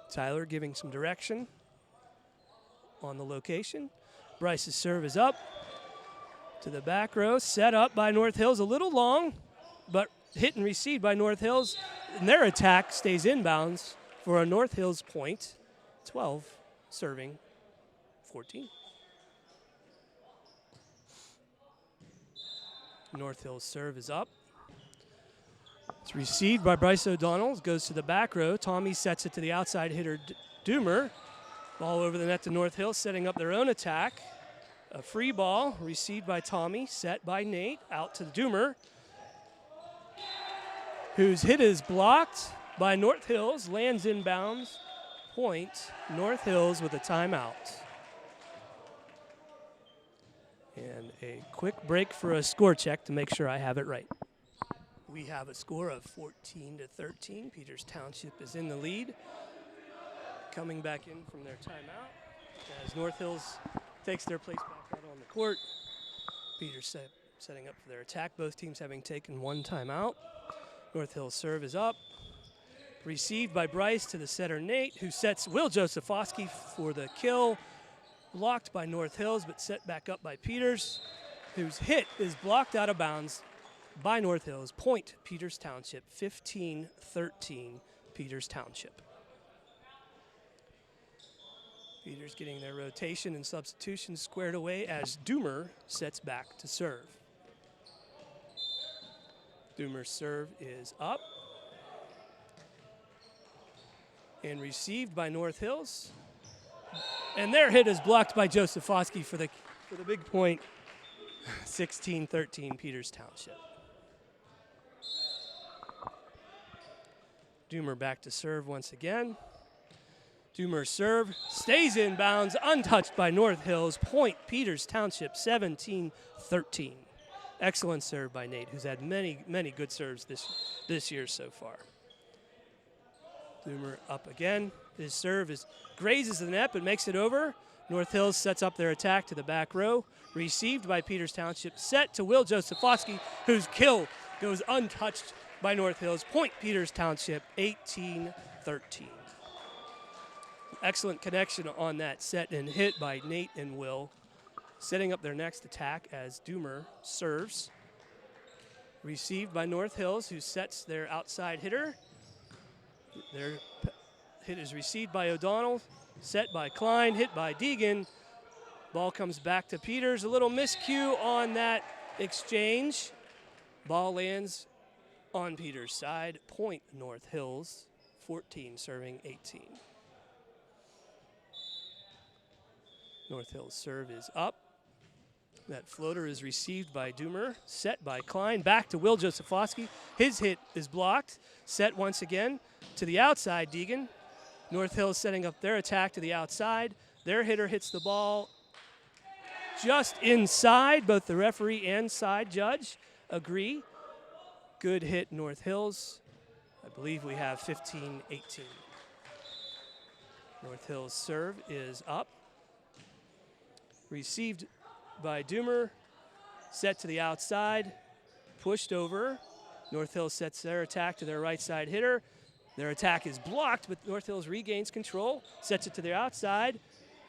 Tyler giving some direction on the location. Bryce's serve is up. To the back row, set up by North Hills, a little long, but hit and received by North Hills. And their attack stays inbounds for a North Hills point. 12 serving 14. North Hills serve is up. It's received by Bryce O'Donnell, goes to the back row. Tommy sets it to the outside hitter Doomer. Ball over the net to North Hills, setting up their own attack. A free ball received by Tommy, set by Nate, out to Doomer, whose hit is blocked by North Hills, lands inbounds. Point, North Hills with a timeout. And a quick break for a score check to make sure I have it right. We have a score of 14-13. Peters Township is in the lead. Coming back in from their timeout as North Hills takes their place back out on the court. Peters setting up for their attack. Both teams having taken one timeout. North Hills serve is up. Received by Bryce to the setter Nate, who sets Will Josephowski for the kill. Blocked by North Hills, but set back up by Peters, whose hit is blocked out of bounds by North Hills. Point Peters Township, 15-13 Peters Township. Peters getting their rotation and substitution squared away as Doomer sets back to serve. Doomer's serve is up. And received by North Hills. And their hit is blocked by Josephowski for the big point. 16-13 Peters Township. Doomer back to serve once again. Doomer's serve stays in bounds, untouched by North Hills. Point Peters Township, 17-13. Excellent serve by Nate, who's had many, many good serves this year so far. Doomer up again. His serve grazes the net but makes it over. North Hills sets up their attack to the back row. Received by Peters Township. Set to Will Josephowski, whose kill goes untouched by North Hills. Point Peters Township, 18-13. Excellent connection on that set and hit by Nate and Will. Setting up their next attack as Doomer serves. Received by North Hills, who sets their outside hitter. Their hit is received by O'Donnell, set by Klein, hit by Deegan. Ball comes back to Peters. A little miscue on that exchange. Ball lands on Peters' side. Point North Hills, 14 serving 18. North Hills serve is up. That floater is received by Doomer, set by Klein, back to Will Josephowski. His hit is blocked, set once again to the outside, Deegan. North Hills setting up their attack to the outside. Their hitter hits the ball just inside. Both the referee and side judge agree. Good hit, North Hills. I believe we have 15-18. North Hills serve is up. Received by Doomer, set to the outside, pushed over. North Hills sets their attack to their right side hitter. Their attack is blocked, but North Hills regains control, sets it to their outside,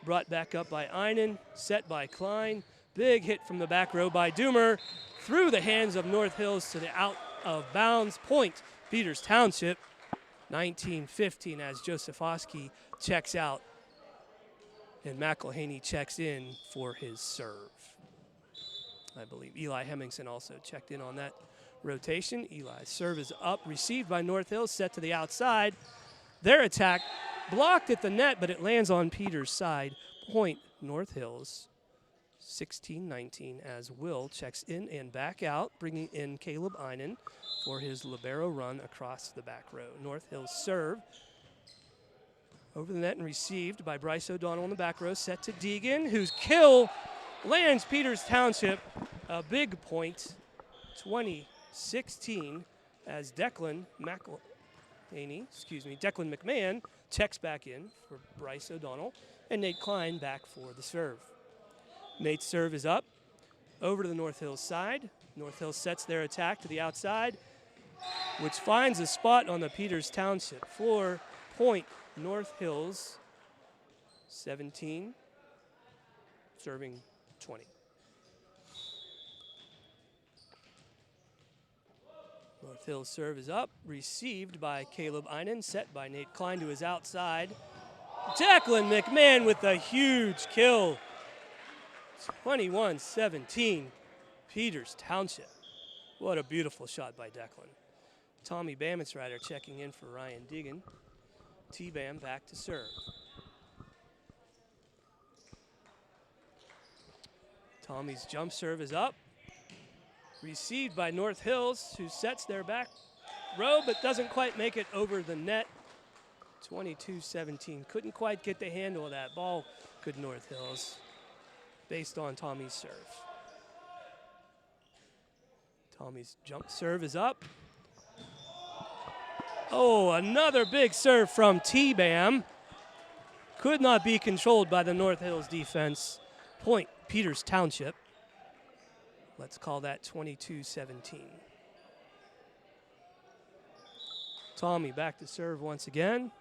brought back up by Einen, set by Klein. Big hit from the back row by Doomer, through the hands of North Hills to the out of bounds. Point Peters Township, 19-15 as Josephowski checks out and McElhaney checks in for his serve. I believe Eli Hemmingson also checked in on that rotation. Eli's serve is up, received by North Hills, set to the outside. Their attack blocked at the net, but it lands on Peters' side. Point North Hills, 16-19 as Will checks in and back out, bringing in Caleb Einen for his libero run across the back row. North Hills serve over the net and received by Bryce O'Donnell in the back row, set to Deegan, whose kill lands Peters Township a big point, 20-16, as Declan McMahon checks back in for Bryce O'Donnell, and Nate Klein back for the serve. Nate's serve is up, over to the North Hills side. North Hills sets their attack to the outside, which finds a spot on the Peters Township floor. Point North Hills, 17, serving 20. North Hills serve is up, received by Caleb Einen, set by Nate Klein to his outside. Declan McMahon with a huge kill. 21-17, Peters Township. What a beautiful shot by Declan. Tommy Bamitzrider checking in for Ryan Deegan. T-Bam back to serve. Tommy's jump serve is up. Received by North Hills, who sets their back row but doesn't quite make it over the net. 22-17. Couldn't quite get the handle of that ball, could North Hills, based on Tommy's serve. Tommy's jump serve is up. Oh, another big serve from T-Bam. Could not be controlled by the North Hills defense. Point Peters Township. Let's call that 22-17. Tommy back to serve once again.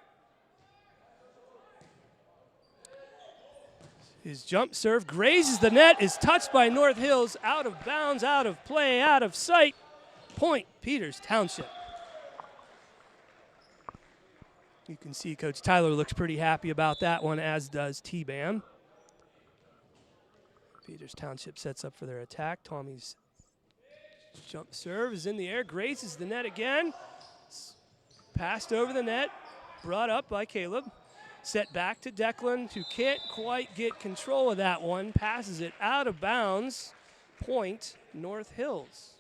His jump serve grazes the net, is touched by North Hills, out of bounds, out of play, out of sight. Point, Peters Township. You can see Coach Tyler looks pretty happy about that one, as does T-Bam. Peters Township sets up for their attack. Tommy's jump serve is in the air, grazes the net again. Passed over the net, brought up by Caleb. Set back to Declan, who can't quite get control of that one. Passes it out of bounds. Point, North Hills.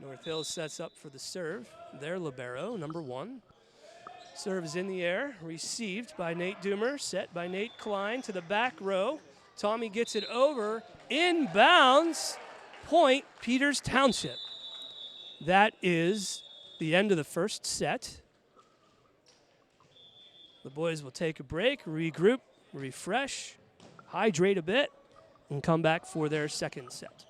North Hills sets up for the serve. Their libero, number 1. Serve is in the air, received by Nate Doomer, set by Nate Klein to the back row. Tommy gets it over, inbounds. Point, Peters Township. That is the end of the first set. The boys will take a break, regroup, refresh, hydrate a bit, and come back for their second set.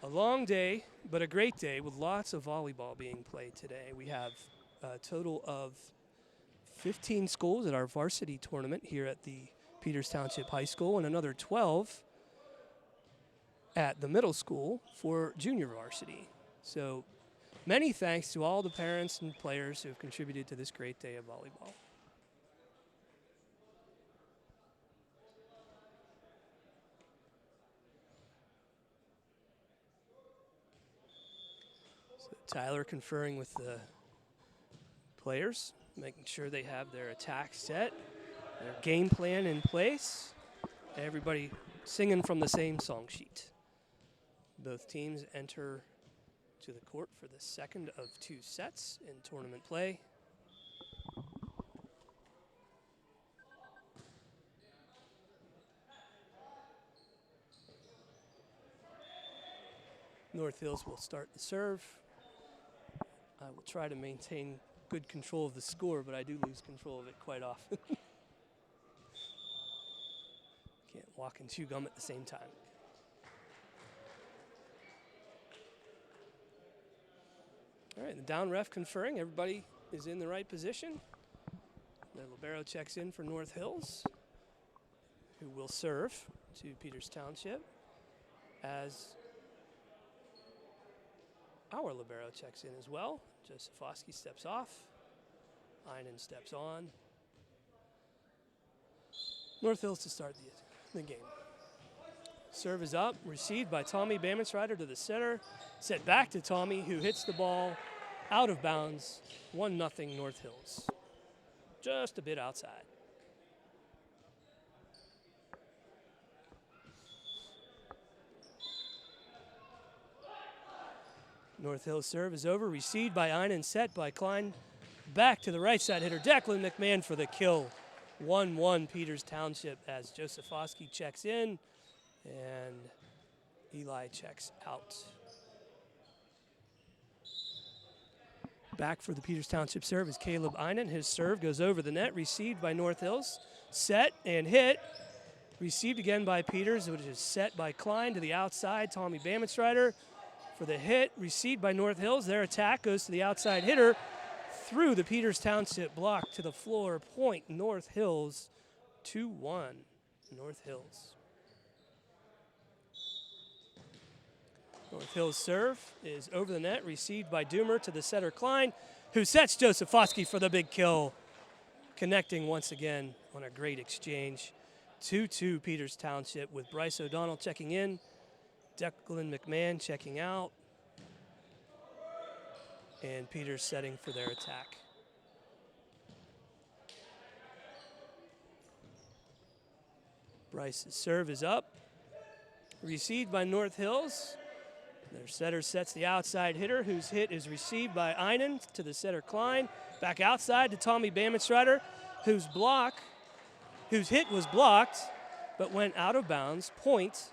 A long day, but a great day with lots of volleyball being played today. We have a total of 15 schools at our varsity tournament here at the Peters Township High School, and another 12 at the middle school for junior varsity. So many thanks to all the parents and players who have contributed to this great day of volleyball. So Tyler conferring with the players, making sure they have their attack set, their game plan in place. Everybody singing from the same song sheet. Both teams enter to the court for the second of 2 sets in tournament play. North Hills will start the serve. I will try to maintain good control of the score, but I do lose control of it quite often. Can't walk and chew gum at the same time. All right, the down ref conferring. Everybody is in the right position. The libero checks in for North Hills, who will serve to Peters Township, as our libero checks in as well. Josefowski steps off. Einen steps on. North Hills to start the game. Serve is up, received by Tommy Bamensrider to the center. Set back to Tommy, who hits the ball out of bounds. 1-0 North Hills. Just a bit outside. North Hills serve is over, received by Einen, set by Klein. Back to the right side hitter, Declan McMahon for the kill. 1-1 Peters Township as Josefowski checks in and Eli checks out. Back for the Peters Township serve is Caleb Einen. His serve goes over the net, received by North Hills. Set and hit. Received again by Peters, which is set by Klein to the outside. Tommy Bamensrider for the hit. Received by North Hills. Their attack goes to the outside hitter through the Peters Township block to the floor. Point North Hills, 2-1 North Hills. North Hills serve is over the net, received by Doomer to the setter Klein, who sets Josefowski for the big kill. Connecting once again on a great exchange. 2-2 Peters Township with Bryce O'Donnell checking in, Declan McMahon checking out, and Peters setting for their attack. Bryce's serve is up, received by North Hills. Their setter sets the outside hitter, whose hit is received by Einen to the setter Klein. Back outside to Tommy Bamensrider, whose hit was blocked, but went out of bounds. Point,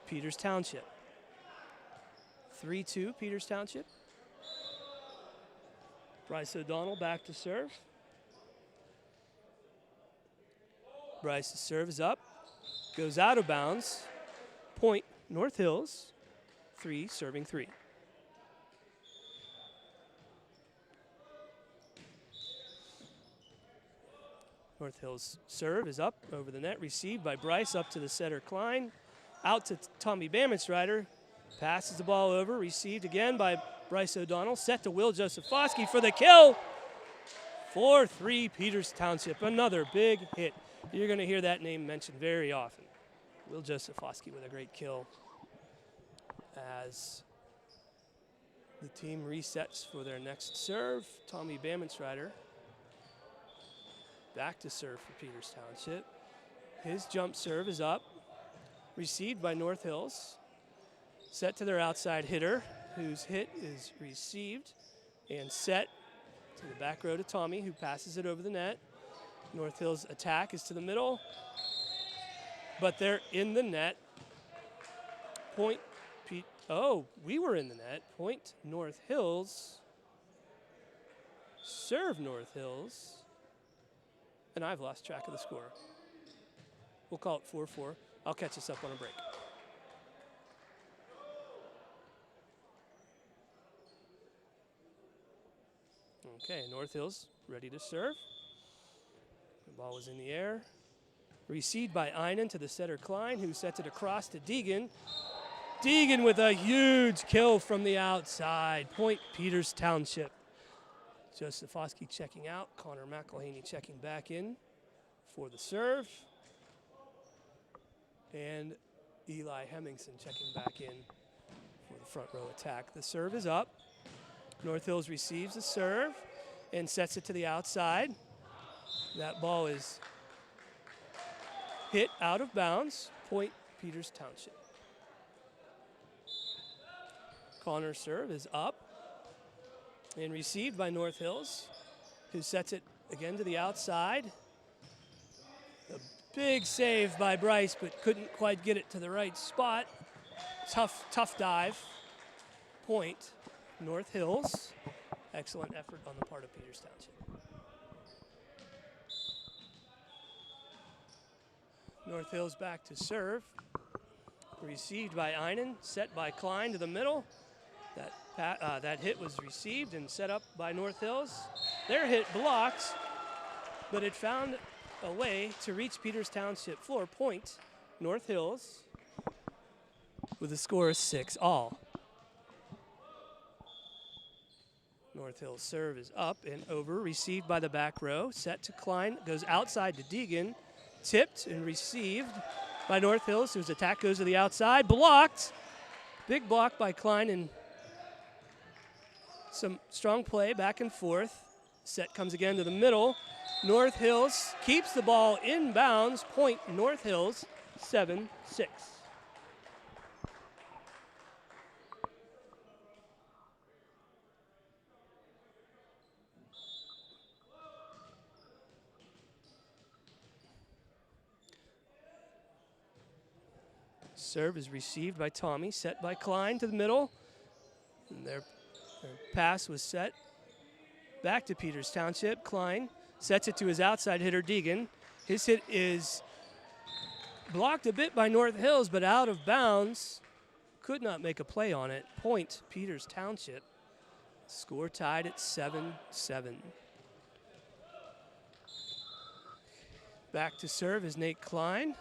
Peters Township. 3-2 Peters Township. Bryce O'Donnell back to serve. Bryce's serve is up, goes out of bounds. Point, North Hills, 3 serving 3. North Hills serve is up over the net, received by Bryce up to the setter Klein. Out to Tommy Bamensrider. Passes the ball over, received again by Bryce O'Donnell. Set to Will Josephowski for the kill. 4-3 Peters Township. Another big hit. You're going to hear that name mentioned very often. Will Josephowski with a great kill as the team resets for their next serve. Tommy Bamensrider back to serve for Peters Township. His jump serve is up, received by North Hills. Set to their outside hitter, whose hit is received and set to the back row to Tommy, who passes it over the net. North Hills attack is to the middle, but they're in the net. Point, we were in the net. Point, North Hills. Serve, North Hills. And I've lost track of the score. We'll call it 4-4. I'll catch us up on a break. Okay, North Hills ready to serve. The ball was in the air. Received by Einan to the setter Klein, who sets it across to Deegan. Deegan with a huge kill from the outside. Point, Peters Township. Josephowski checking out. Connor McElhaney checking back in for the serve. And Eli Hemmingson checking back in for the front row attack. The serve is up. North Hills receives the serve and sets it to the outside. That ball is hit out of bounds. Point, Peters Township. Connor's serve is up and received by North Hills, who sets it again to the outside. A big save by Bryce, but couldn't quite get it to the right spot. Tough dive. Point, North Hills. Excellent effort on the part of Peters Township. North Hills back to serve. Received by Einan, set by Klein to the middle. That hit was received and set up by North Hills. Their hit blocked, but it found a way to reach Peters Township floor. Point, North Hills, with a score of 6-all. North Hills serve is up and over, received by the back row. Set to Klein, goes outside to Deegan. Tipped and received by North Hills, whose attack goes to the outside. Blocked. Big block by Klein and some strong play back and forth. Set comes again to the middle. North Hills keeps the ball in bounds. Point, North Hills, 7-6. Serve is received by Tommy, set by Klein to the middle. And their pass was set back to Peters Township. Klein sets it to his outside hitter, Deegan. His hit is blocked a bit by North Hills, but out of bounds. Could not make a play on it. Point, Peters Township. Score tied at 7-7. Back to serve is Nate Klein.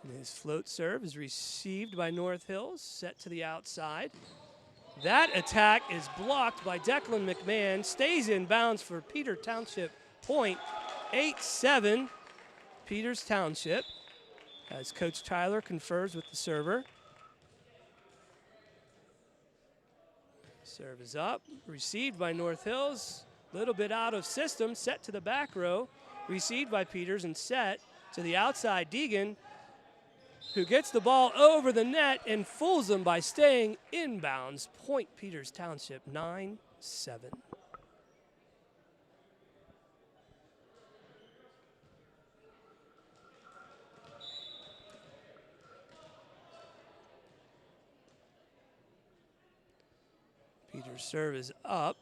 And his float serve is received by North Hills, set to the outside. That attack is blocked by Declan McMahon, stays in bounds for Peters Township. Point, 8-7, Peters Township, as Coach Tyler confers with the server. Serve is up, received by North Hills, a little bit out of system, set to the back row, received by Peters and set to the outside, Deegan, who gets the ball over the net and fools them by staying inbounds. Point, Peters Township, 9-7. Peters' serve is up.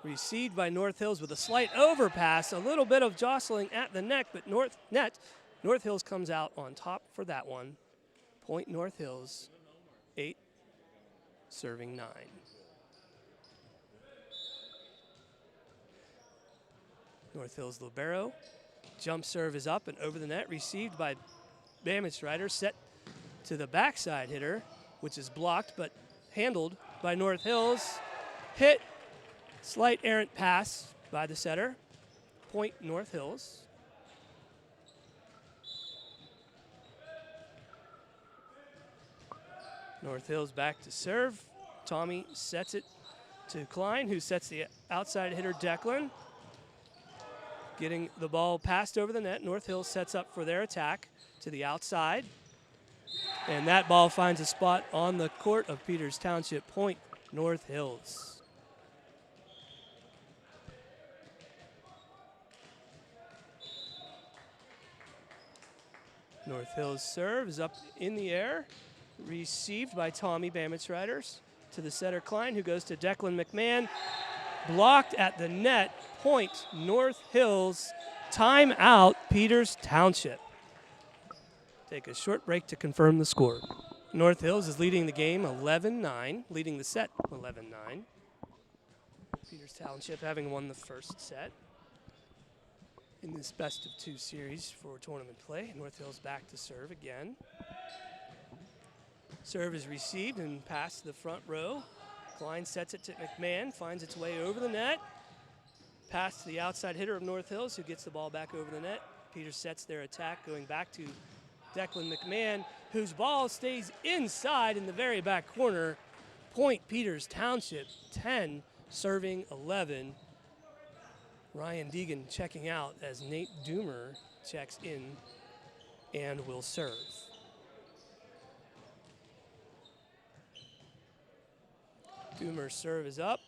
Received by North Hills with a slight overpass, a little bit of jostling at the net, but North Hills comes out on top for that one. Point North Hills, 8, serving 9. North Hills libero. Jump serve is up and over the net, received by Bamich set to the backside hitter, which is blocked but handled by North Hills. Hit, slight errant pass by the setter. Point North Hills. North Hills back to serve. Tommy sets it to Klein, who sets the outside hitter Declan. Getting the ball passed over the net. North Hills sets up for their attack to the outside. And that ball finds a spot on the court of Peters Township. Point North Hills. North Hills serve is up in the air. Received by Tommy Bamich to the setter Klein, who goes to Declan McMahon. Blocked at the net. Point North Hills. Timeout Peters Township. Take a short break to confirm the score. North Hills is leading the game 11-9, leading the set 11-9. Peters Township having won the first set in this best of 2 series for tournament play. North Hills back to serve again. Serve is received and passed to the front row. Klein sets it to McMahon, finds its way over the net. Pass to the outside hitter of North Hills, who gets the ball back over the net. Peters sets their attack, going back to Declan McMahon, whose ball stays inside in the very back corner. Point Peters Township, 10, serving 11. Ryan Deegan checking out as Nate Doomer checks in and will serve. Doomer's serve is up,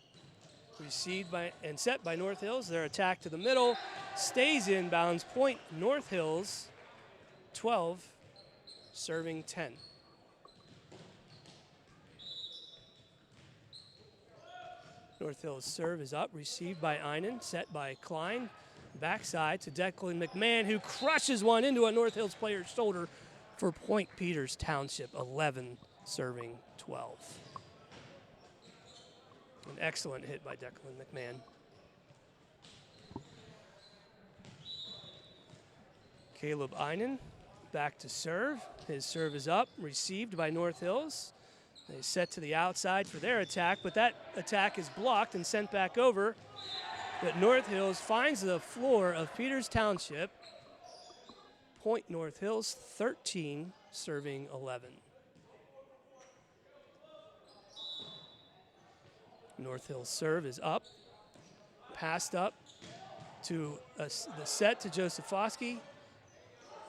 received by and set by North Hills. Their attack to the middle stays inbounds. Point North Hills, 12, serving 10. North Hills serve is up, received by Einan, set by Klein. Backside to Declan McMahon, who crushes one into a North Hills player's shoulder for Point Peters Township, 11, serving 12. An excellent hit by Declan McMahon. Caleb Einan back to serve. His serve is up, received by North Hills. They set to the outside for their attack, but that attack is blocked and sent back over. But North Hills finds the floor of Peters Township. Point North Hills, 13, serving 11. North Hills serve is up, passed up to the set to Josephowski.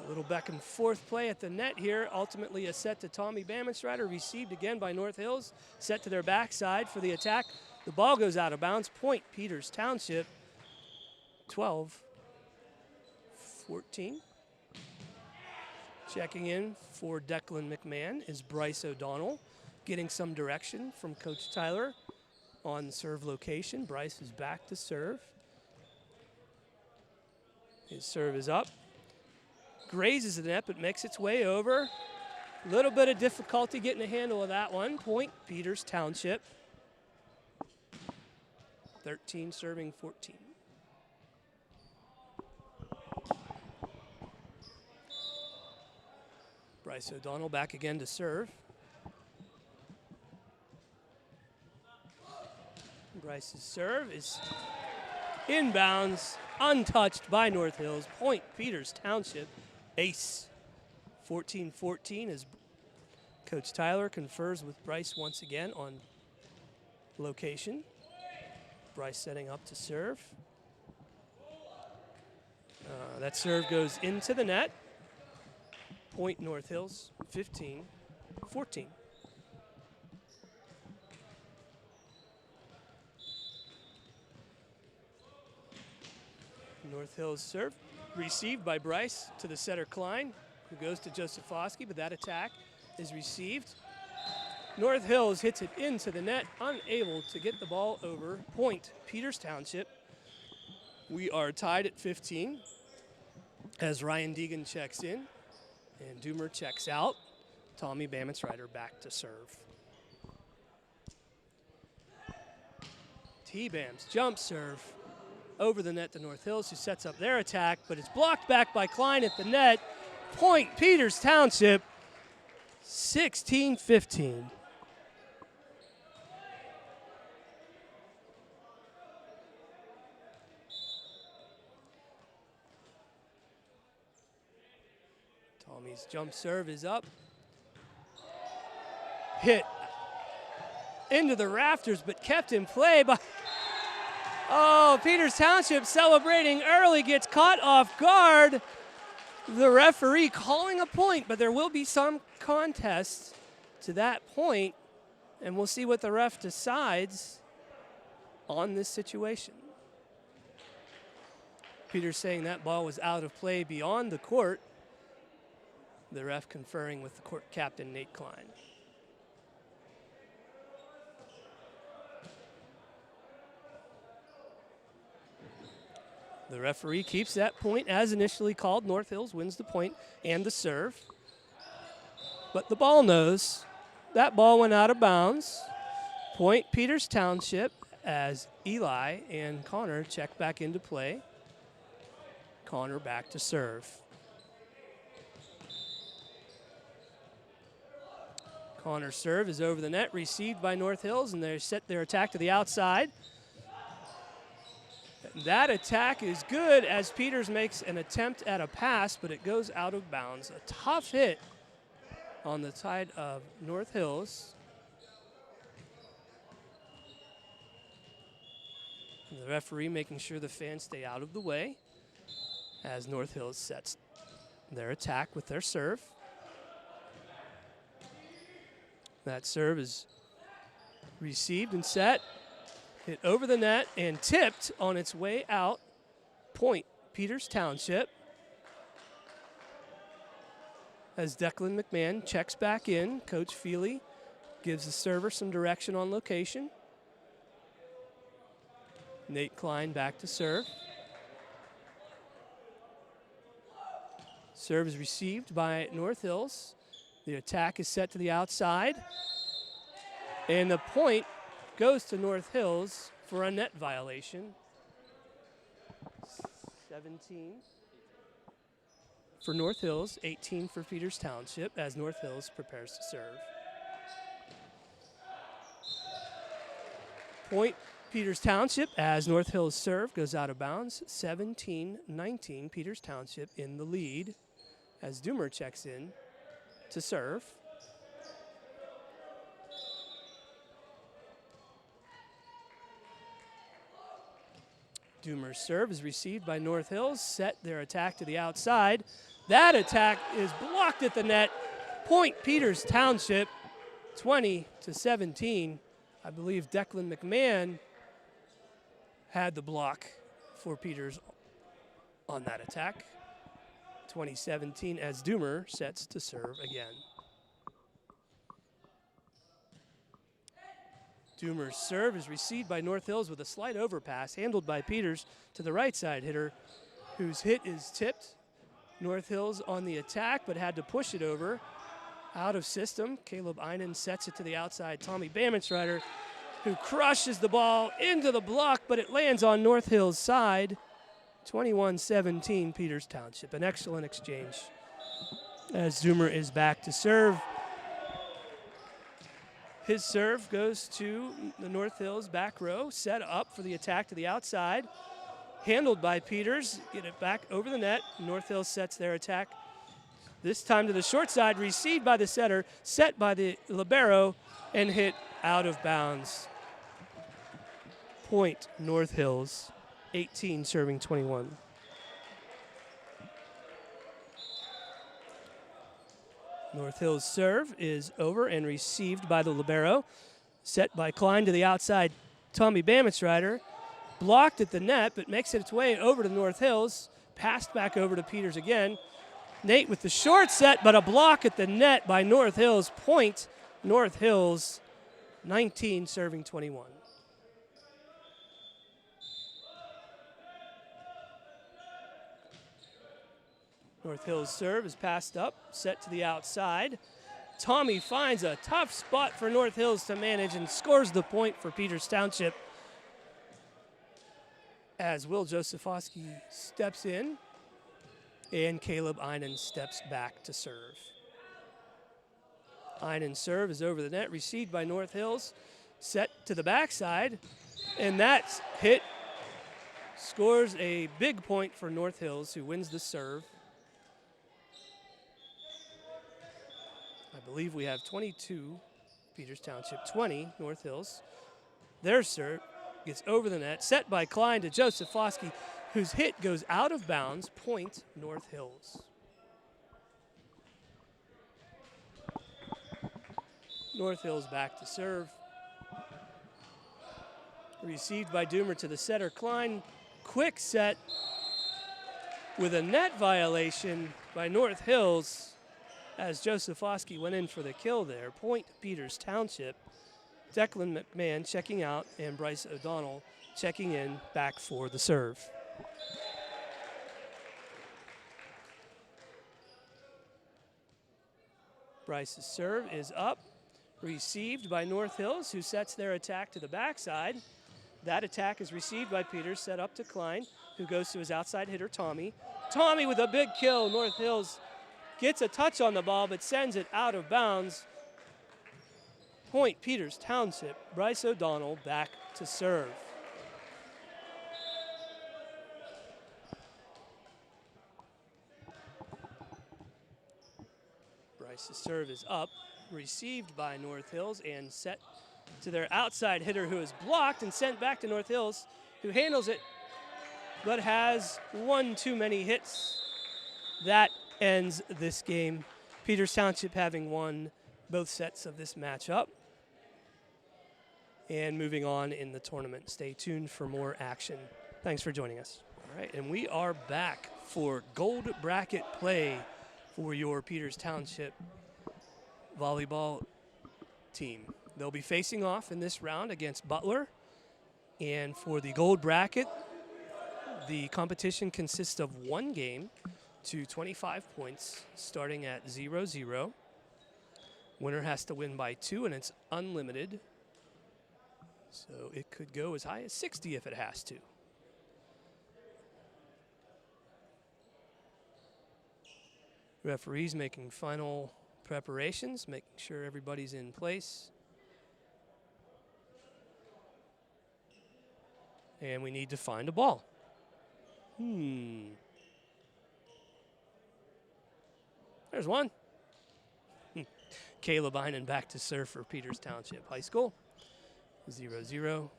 A little back and forth play at the net here. Ultimately a set to Tommy Bamich, received again by North Hills. Set to their backside for the attack. The ball goes out of bounds. Point Peters Township, 12-14. Checking in for Declan McMahon is Bryce O'Donnell, getting some direction from Coach Tyler on serve location. Bryce is back to serve. His serve is up. Grazes the net, but makes its way over. A little bit of difficulty getting a handle of that one. Point Peters Township, 13, serving 14. Bryce O'Donnell back again to serve. Bryce's serve is inbounds, untouched by North Hills. Point Peters Township, ace. 14-14 as Coach Tyler confers with Bryce once again on location. Bryce setting up to serve. That serve goes into the net. Point North Hills, 15-14. North Hills serve, received by Bryce to the setter Klein, who goes to Josephowski, but that attack is received. North Hills hits it into the net, unable to get the ball over. Point Peters Township. We are tied at 15. as Ryan Deegan checks in and Doomer checks out. Tommy Bamitzrider back to serve. T-Bams jump serve over the net to North Hills, who sets up their attack, but it's blocked back by Klein at the net. Point Peters Township, 16-15. Tommy's jump serve is up. Hit into the rafters, but kept in play by... Oh, Peters Township celebrating early, gets caught off guard. The referee calling a point, but there will be some contest to that point, and we'll see what the ref decides on this situation. Peters saying that ball was out of play beyond the court. The ref conferring with the court captain, Nate Klein. The referee keeps that point as initially called. North Hills wins the point and the serve. But the ball knows that ball went out of bounds. Point Peters Township as Eli and Connor check back into play. Connor back to serve. Connor's serve is over the net, received by North Hills, and they set their attack to the outside. That attack is good as Peters makes an attempt at a pass, but it goes out of bounds. A tough hit on the side of North Hills. And the referee making sure the fans stay out of the way as North Hills sets their attack with their serve. That serve is received and set. Hit over the net and tipped on its way out. Point Peters Township. As Declan McMahon checks back in, Coach Feely gives the server some direction on location. Nate Klein back to serve. Serve is received by North Hills. The attack is set to the outside. And the point goes to North Hills for a net violation. 17 for North Hills, 18 for Peters Township as North Hills prepares to serve. Point Peters Township as North Hills serve goes out of bounds. 17-19, Peters Township in the lead as Doomer checks in to serve. Doomer's serve is received by North Hills, set their attack to the outside. That attack is blocked at the net. Point Peters Township, 20-17. I believe Declan McMahon had the block for Peters on that attack. 2017 as Doomer sets to serve again. Doomer's serve is received by North Hills with a slight overpass, handled by Peters to the right side hitter, whose hit is tipped. North Hills on the attack, but had to push it over. Out of system, Caleb Einen sets it to the outside. Tommy Bamitzrider, who crushes the ball into the block, but it lands on North Hills' side. 21-17, Peters Township. An excellent exchange as Doomer is back to serve. His serve goes to the North Hills back row, set up for the attack to the outside. Handled by Peters, get it back over the net. North Hills sets their attack. This time to the short side, received by the setter, set by the libero, and hit out of bounds. Point North Hills, 18 serving 21. North Hills' serve is over and received by the libero. Set by Klein to the outside. Tommy Bamitzrider blocked at the net, but makes its way over to North Hills. Passed back over to Peters again. Nate with the short set, but a block at the net by North Hills. Point North Hills, 19 serving 21. North Hills serve is passed up, set to the outside. Tommy finds a tough spot for North Hills to manage and scores the point for Peters Township as Will Josephowski steps in and Caleb Einen steps back to serve. Einen's serve is over the net, received by North Hills, set to the backside, and that's hit. Scores a big point for North Hills, who wins the serve. I believe we have 22, Peters Township, 20, North Hills. Their serve gets over the net, set by Klein to Josephowski, whose hit goes out of bounds, point North Hills. North Hills back to serve. Received by Doomer to the setter, Klein. Quick set with a net violation by North Hills as Josephowski went in for the kill there. Point Peters Township. Declan McMahon checking out and Bryce O'Donnell checking in back for the serve. Bryce's serve is up, received by North Hills, who sets their attack to the backside. That attack is received by Peters, set up to Klein, who goes to his outside hitter, Tommy. Tommy with a big kill. North Hills gets a touch on the ball, but sends it out of bounds. Point Peters Township. Bryce O'Donnell back to serve. Bryce's serve is up, received by North Hills and set to their outside hitter, who is blocked and sent back to North Hills, who handles it but has one too many hits. That ends this game. Peters Township having won both sets of this matchup. And moving on in the tournament. Stay tuned for more action. Thanks for joining us. All right, and we are back for gold bracket play for your Peters Township volleyball team. They'll be facing off in this round against Butler. And for the gold bracket, the competition consists of one game to 25 points, starting at 0-0. Winner has to win by 2, and it's unlimited. So it could go as high as 60 if it has to. Referees making final preparations, making sure everybody's in place. And we need to find a ball. There's one. Caleb Einen back to serve for Peters Township High School. 0-0.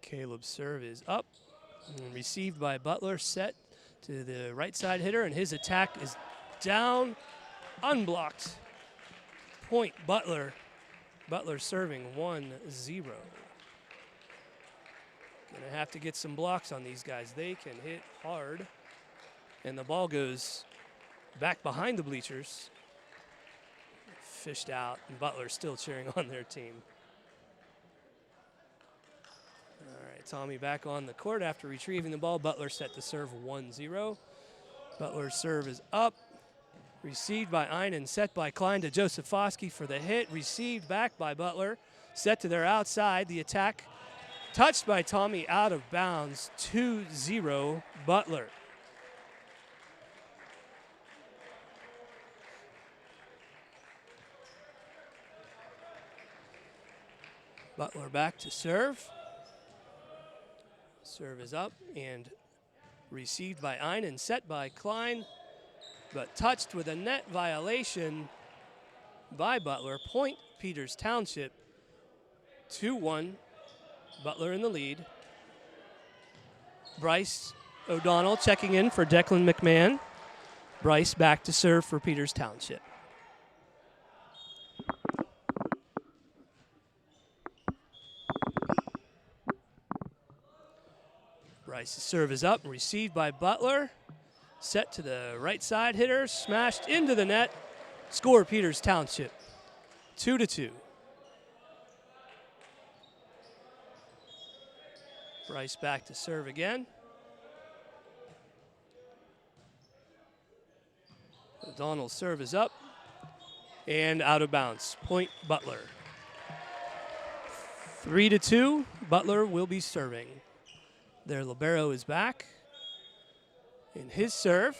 Caleb's serve is up and received by Butler, set to the right side hitter, and his attack is down, unblocked. Point Butler. Butler serving 1-0. Gonna have to get some blocks on these guys. They can hit hard. And the ball goes back behind the bleachers. Fished out, and Butler still cheering on their team. All right, Tommy back on the court after retrieving the ball. Butler set to serve 1-0. Butler's serve is up. Received by Einen, set by Klein to Josephowski for the hit. Received back by Butler. Set to their outside. The attack touched by Tommy, out of bounds. 2-0 Butler. Butler back to serve. Serve is up and received by Einen, set by Klein, but touched with a net violation by Butler. Point Peters Township, 2-1. Butler in the lead. Bryce O'Donnell checking in for Declan McMahon. Bryce back to serve for Peters Township. Bryce's serve is up and received by Butler. Set to the right side hitter, smashed into the net. Score Peters Township, 2-2. Bryce back to serve again. O'Donnell's serve is up and out of bounds. Point Butler. 3-2. Butler will be serving. Their libero is back. And his serve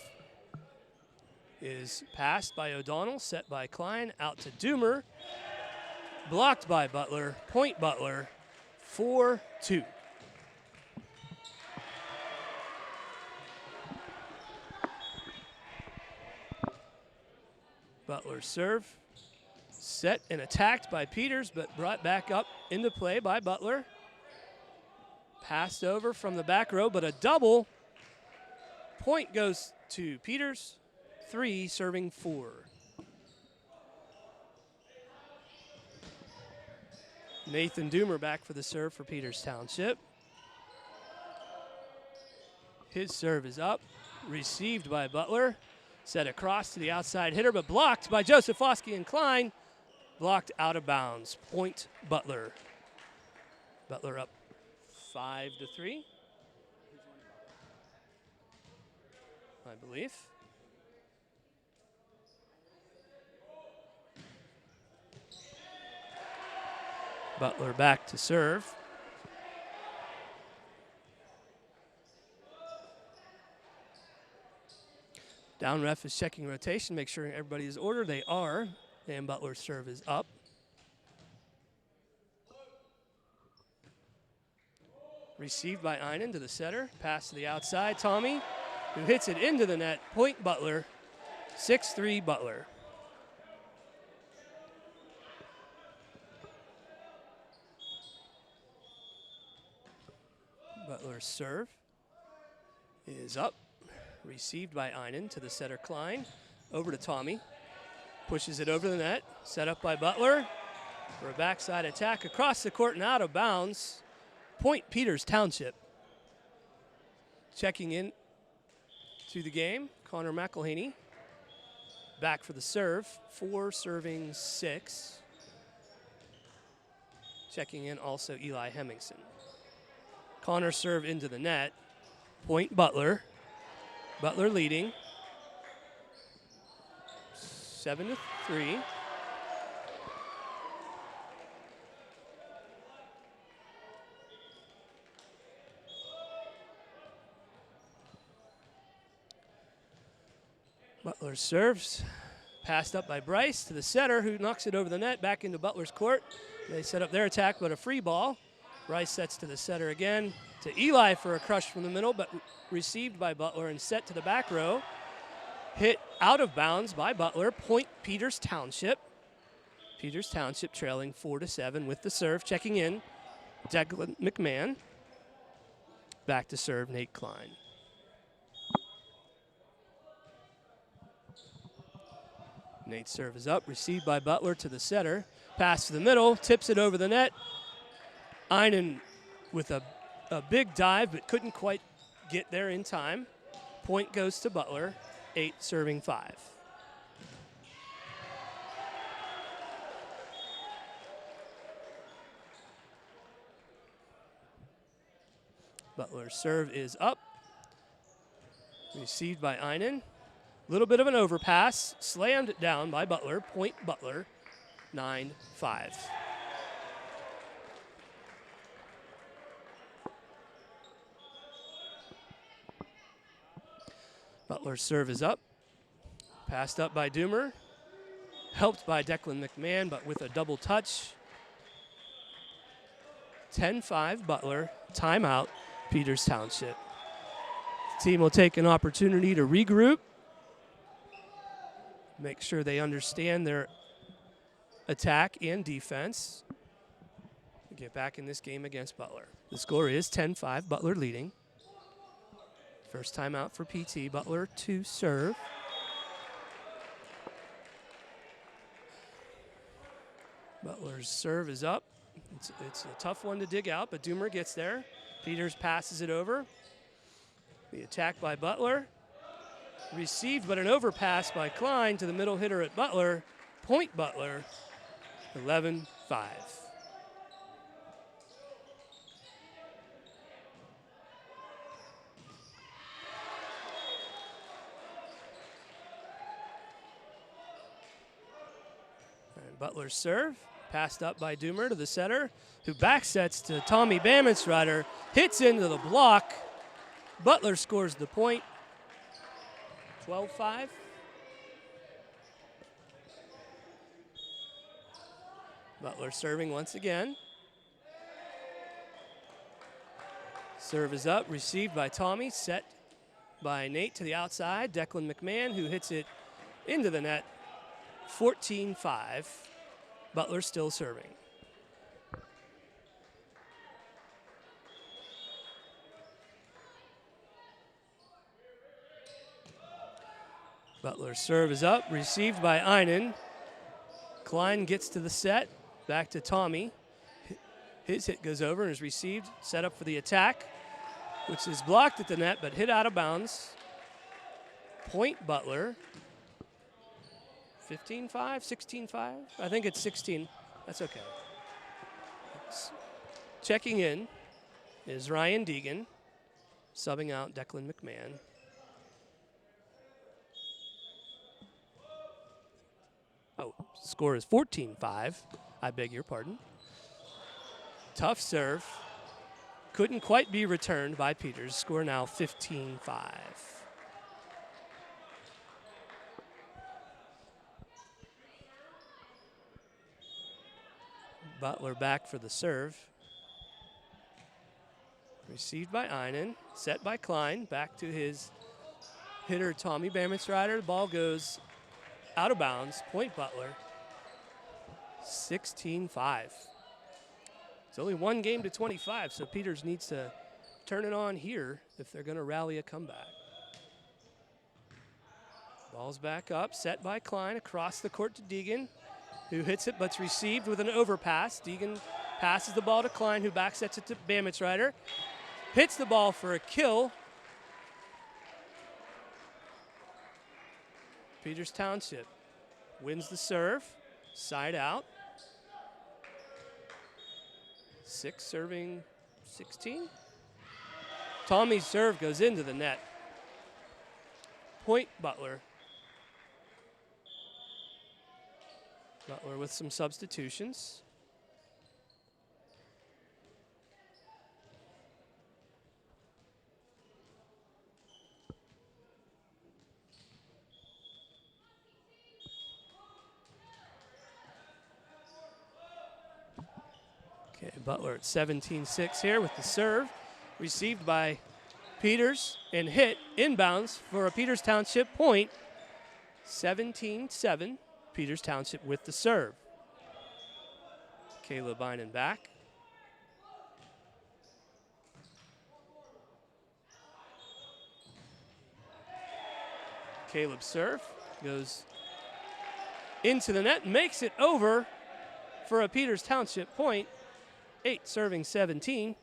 is passed by O'Donnell, set by Klein, out to Doomer. Blocked by Butler. Point Butler. 4-2. Butler's serve. Set and attacked by Peters, but brought back up into play by Butler. Passed over from the back row, but a double. Point goes to Peters. 3 serving 4. Nathan Doomer back for the serve for Peters Township. His serve is up, received by Butler. Set across to the outside hitter, but blocked by Joseph Foskey and Klein. Blocked out of bounds. Point Butler. Butler up 5-3. I believe. Butler back to serve. Down ref is checking rotation, make sure everybody is ordered. They are, and Butler's serve is up. Received by Einan to the setter. Pass to the outside. Tommy, who hits it into the net. Point Butler. 6-3 Butler. Butler's serve is up. Received by Einan to the setter Klein. Over to Tommy. Pushes it over the net. Set up by Butler for a backside attack across the court and out of bounds. Point Peters Township. Checking in to the game, Connor McElhaney. Back for the serve. 4 serving 6. Checking in also Eli Hemmingson. Connor serve into the net. Point Butler. Butler leading. 7-3. Butler serves. Passed up by Bryce to the setter, who knocks it over the net, back into Butler's court. They set up their attack, but a free ball. Bryce sets to the setter again. To Eli for a crush from the middle, but received by Butler and set to the back row. Hit out of bounds by Butler. Point Peters Township. Peters Township trailing 4-7 with the serve. Checking in, Declan McMahon. Back to serve, Nate Klein. Nate's serve is up, received by Butler to the setter. Pass to the middle, tips it over the net. Einan with a big dive, but couldn't quite get there in time. Point goes to Butler, 8 serving 5. Butler's serve is up. Received by Einan. Little bit of an overpass, slammed it down by Butler. Point Butler, 9-5. Butler's serve is up. Passed up by Doomer. Helped by Declan McMahon, but with a double touch. 10-5 Butler. Timeout, Peters Township. The team will take an opportunity to regroup. Make sure they understand their attack and defense. Get back in this game against Butler. The score is 10-5, Butler leading. First time out for PT, Butler to serve. Butler's serve is up. It's a tough one to dig out, but Doomer gets there. Peters passes it over. The attack by Butler. Received, but an overpass by Klein to the middle hitter at Butler. Point Butler, 11-5. Butler's serve, passed up by Doomer to the setter, who backsets to Tommy Bamensrider, hits into the block. Butler scores the point, 12-5. Butler serving once again. Serve is up, received by Tommy, set by Nate to the outside. Declan McMahon, who hits it into the net, 14-5. Butler still serving. Butler's serve is up, received by Einen. Klein gets to the set, back to Tommy. His hit goes over and is received, set up for the attack, which is blocked at the net but hit out of bounds. Point Butler. 15-5, 16-5? I think it's 16. That's okay. Checking in is Ryan Deegan, subbing out Declan McMahon. Oh, score is 14-5. I beg your pardon. Tough serve. Couldn't quite be returned by Peters. Score now 15-5. Butler back for the serve. Received by Einen, set by Klein, back to his hitter Tommy Bamensrider. The ball goes out of bounds. Point Butler. 16-5. It's only one game to 25, so Peters needs to turn it on here if they're going to rally a comeback. Ball's back up, set by Klein across the court to Deegan, who hits it but's received with an overpass. Deegan passes the ball to Klein, who backsets it to Bamensrider. Hits the ball for a kill. Peters Township wins the serve, side out. 6 serving 16. Tommy's serve goes into the net. Point Butler. Butler with some substitutions. Okay, Butler at 17-6 here with the serve. Received by Peters and hit inbounds for a Peters Township point. 17-7. Peters Township with the serve. Caleb Einen back. Caleb's serve goes into the net, makes it over for a Peters Township point. 8 serving 17.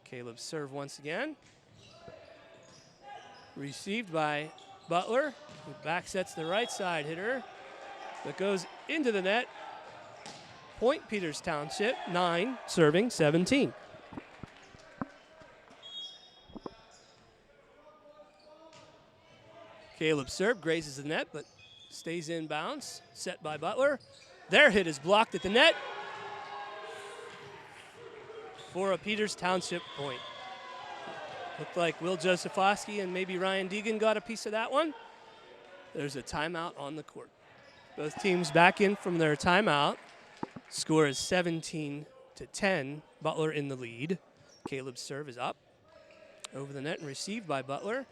Caleb's serve once again. Received by Butler, who backsets the right side hitter, but goes into the net. Point Peters Township, 9 serving 17. Caleb's serve grazes the net, but stays in bounds. Set by Butler. Their hit is blocked at the net for a Peters Township point. Looked like Will Josephowski and maybe Ryan Deegan got a piece of that one. There's a timeout on the court. Both teams back in from their timeout. Score is 17-10. Butler in the lead. Caleb's serve is up. Over the net and received by Butler.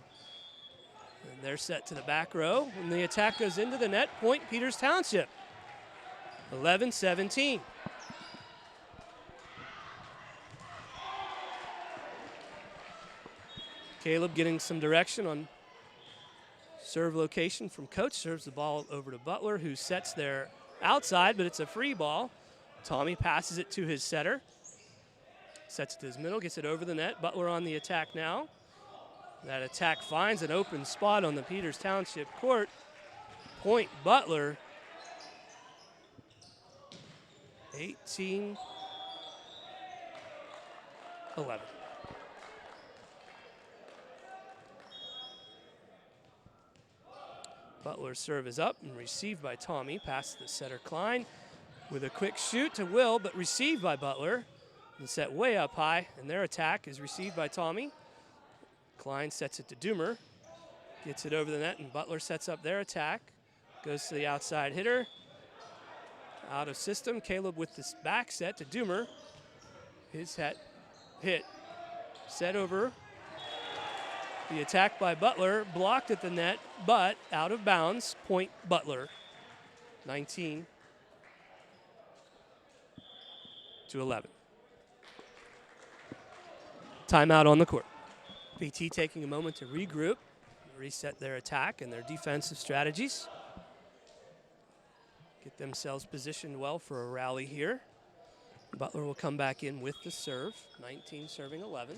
And they're set to the back row. When the attack goes into the net, point Peters Township. 11-17. Caleb getting some direction on serve location from coach. Serves the ball over to Butler, who sets there outside, but it's a free ball. Tommy passes it to his setter. Sets it to his middle, gets it over the net. Butler on the attack now. That attack finds an open spot on the Peters Township court. Point Butler. 18-11. Butler's serve is up and received by Tommy. Past the setter Klein with a quick shoot to Will, but received by Butler. And set way up high, and their attack is received by Tommy. Klein sets it to Doomer. Gets it over the net, and Butler sets up their attack. Goes to the outside hitter. Out of system, Caleb with this back set to Doomer. His hit. Set over. The attack by Butler, blocked at the net, but out of bounds. Point Butler, 19-11. Timeout on the court. PT taking a moment to regroup, reset their attack and their defensive strategies. Get themselves positioned well for a rally here. Butler will come back in with the serve, 19 serving 11.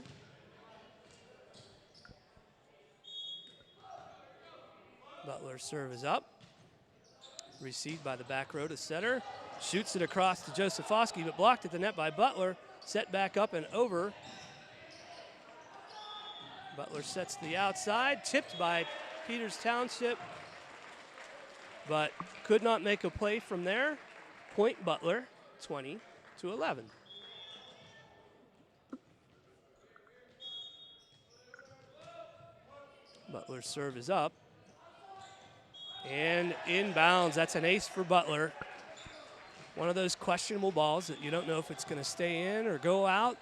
Butler's serve is up. Received by the back row to setter. Shoots it across to Josefowski, but blocked at the net by Butler. Set back up and over. Butler sets the outside, tipped by Peters Township, but could not make a play from there. Point Butler, 20-11. Butler's serve is up. And inbounds, that's an ace for Butler. One of those questionable balls that you don't know if it's going to stay in or go out.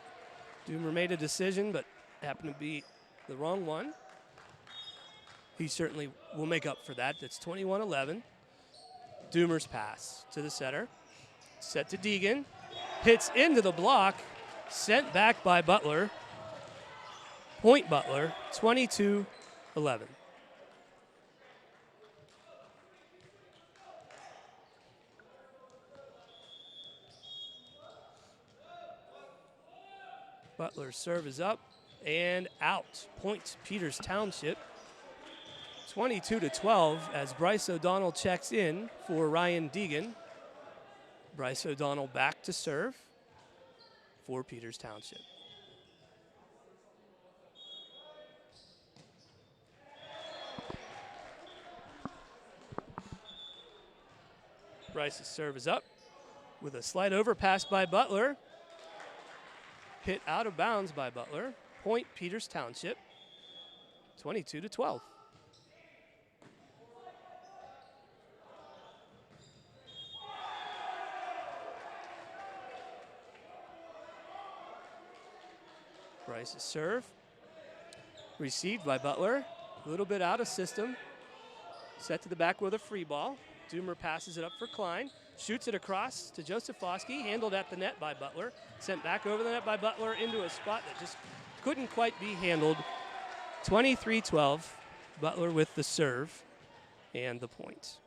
Doomer made a decision, but happened to be the wrong one. He certainly will make up for that. That's 21-11. Doomer's pass to the setter. Set to Deegan. Hits into the block. Sent back by Butler. Point Butler, 22-11. Butler's serve is up and out. Point Peters Township. 22-12 as Bryce O'Donnell checks in for Ryan Deegan. Bryce O'Donnell back to serve for Peters Township. Bryce's serve is up with a slight overpass by Butler. Hit out of bounds by Butler. Point Peters Township, 22-12. Bryce's serve. Received by Butler. A little bit out of system. Set to the back with a free ball. Doomer passes it up for Klein. Shoots it across to Josefowski. Handled at the net by Butler. Sent back over the net by Butler into a spot that just couldn't quite be handled. 23-12. Butler with the serve and the point.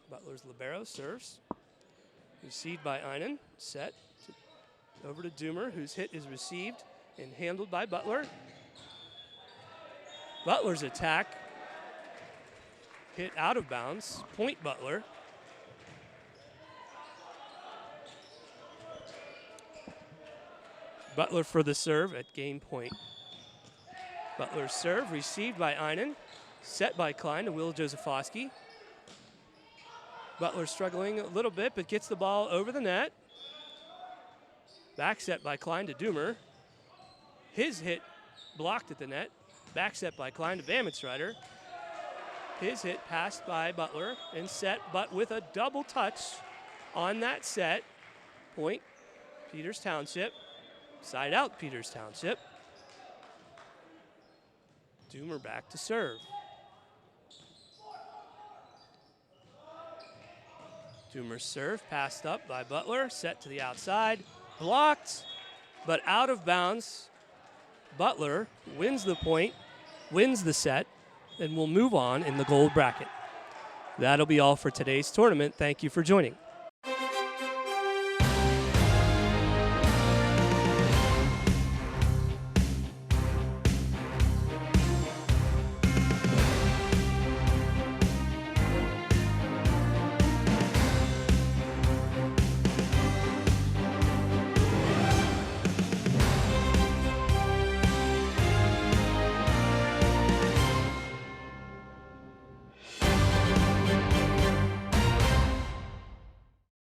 Butler's libero serves. Received by Einan. Set over to Doomer, whose hit is received and handled by Butler. Butler's attack hit out of bounds. Point Butler. Butler for the serve at game point. Butler's serve received by Einan. Set by Klein to Will Josefowski. Butler struggling a little bit, but gets the ball over the net. Back set by Klein to Doomer. His hit blocked at the net. Back set by Klein to Bamitsrider. His hit passed by Butler and set, but with a double touch on that set. Point Peters Township. Side out Peters Township. Doomer back to serve. Doomer's serve passed up by Butler. Set to the outside. Blocked, but out of bounds. Butler wins the point, wins the set, and will move on in the gold bracket. That'll be all for today's tournament. Thank you for joining.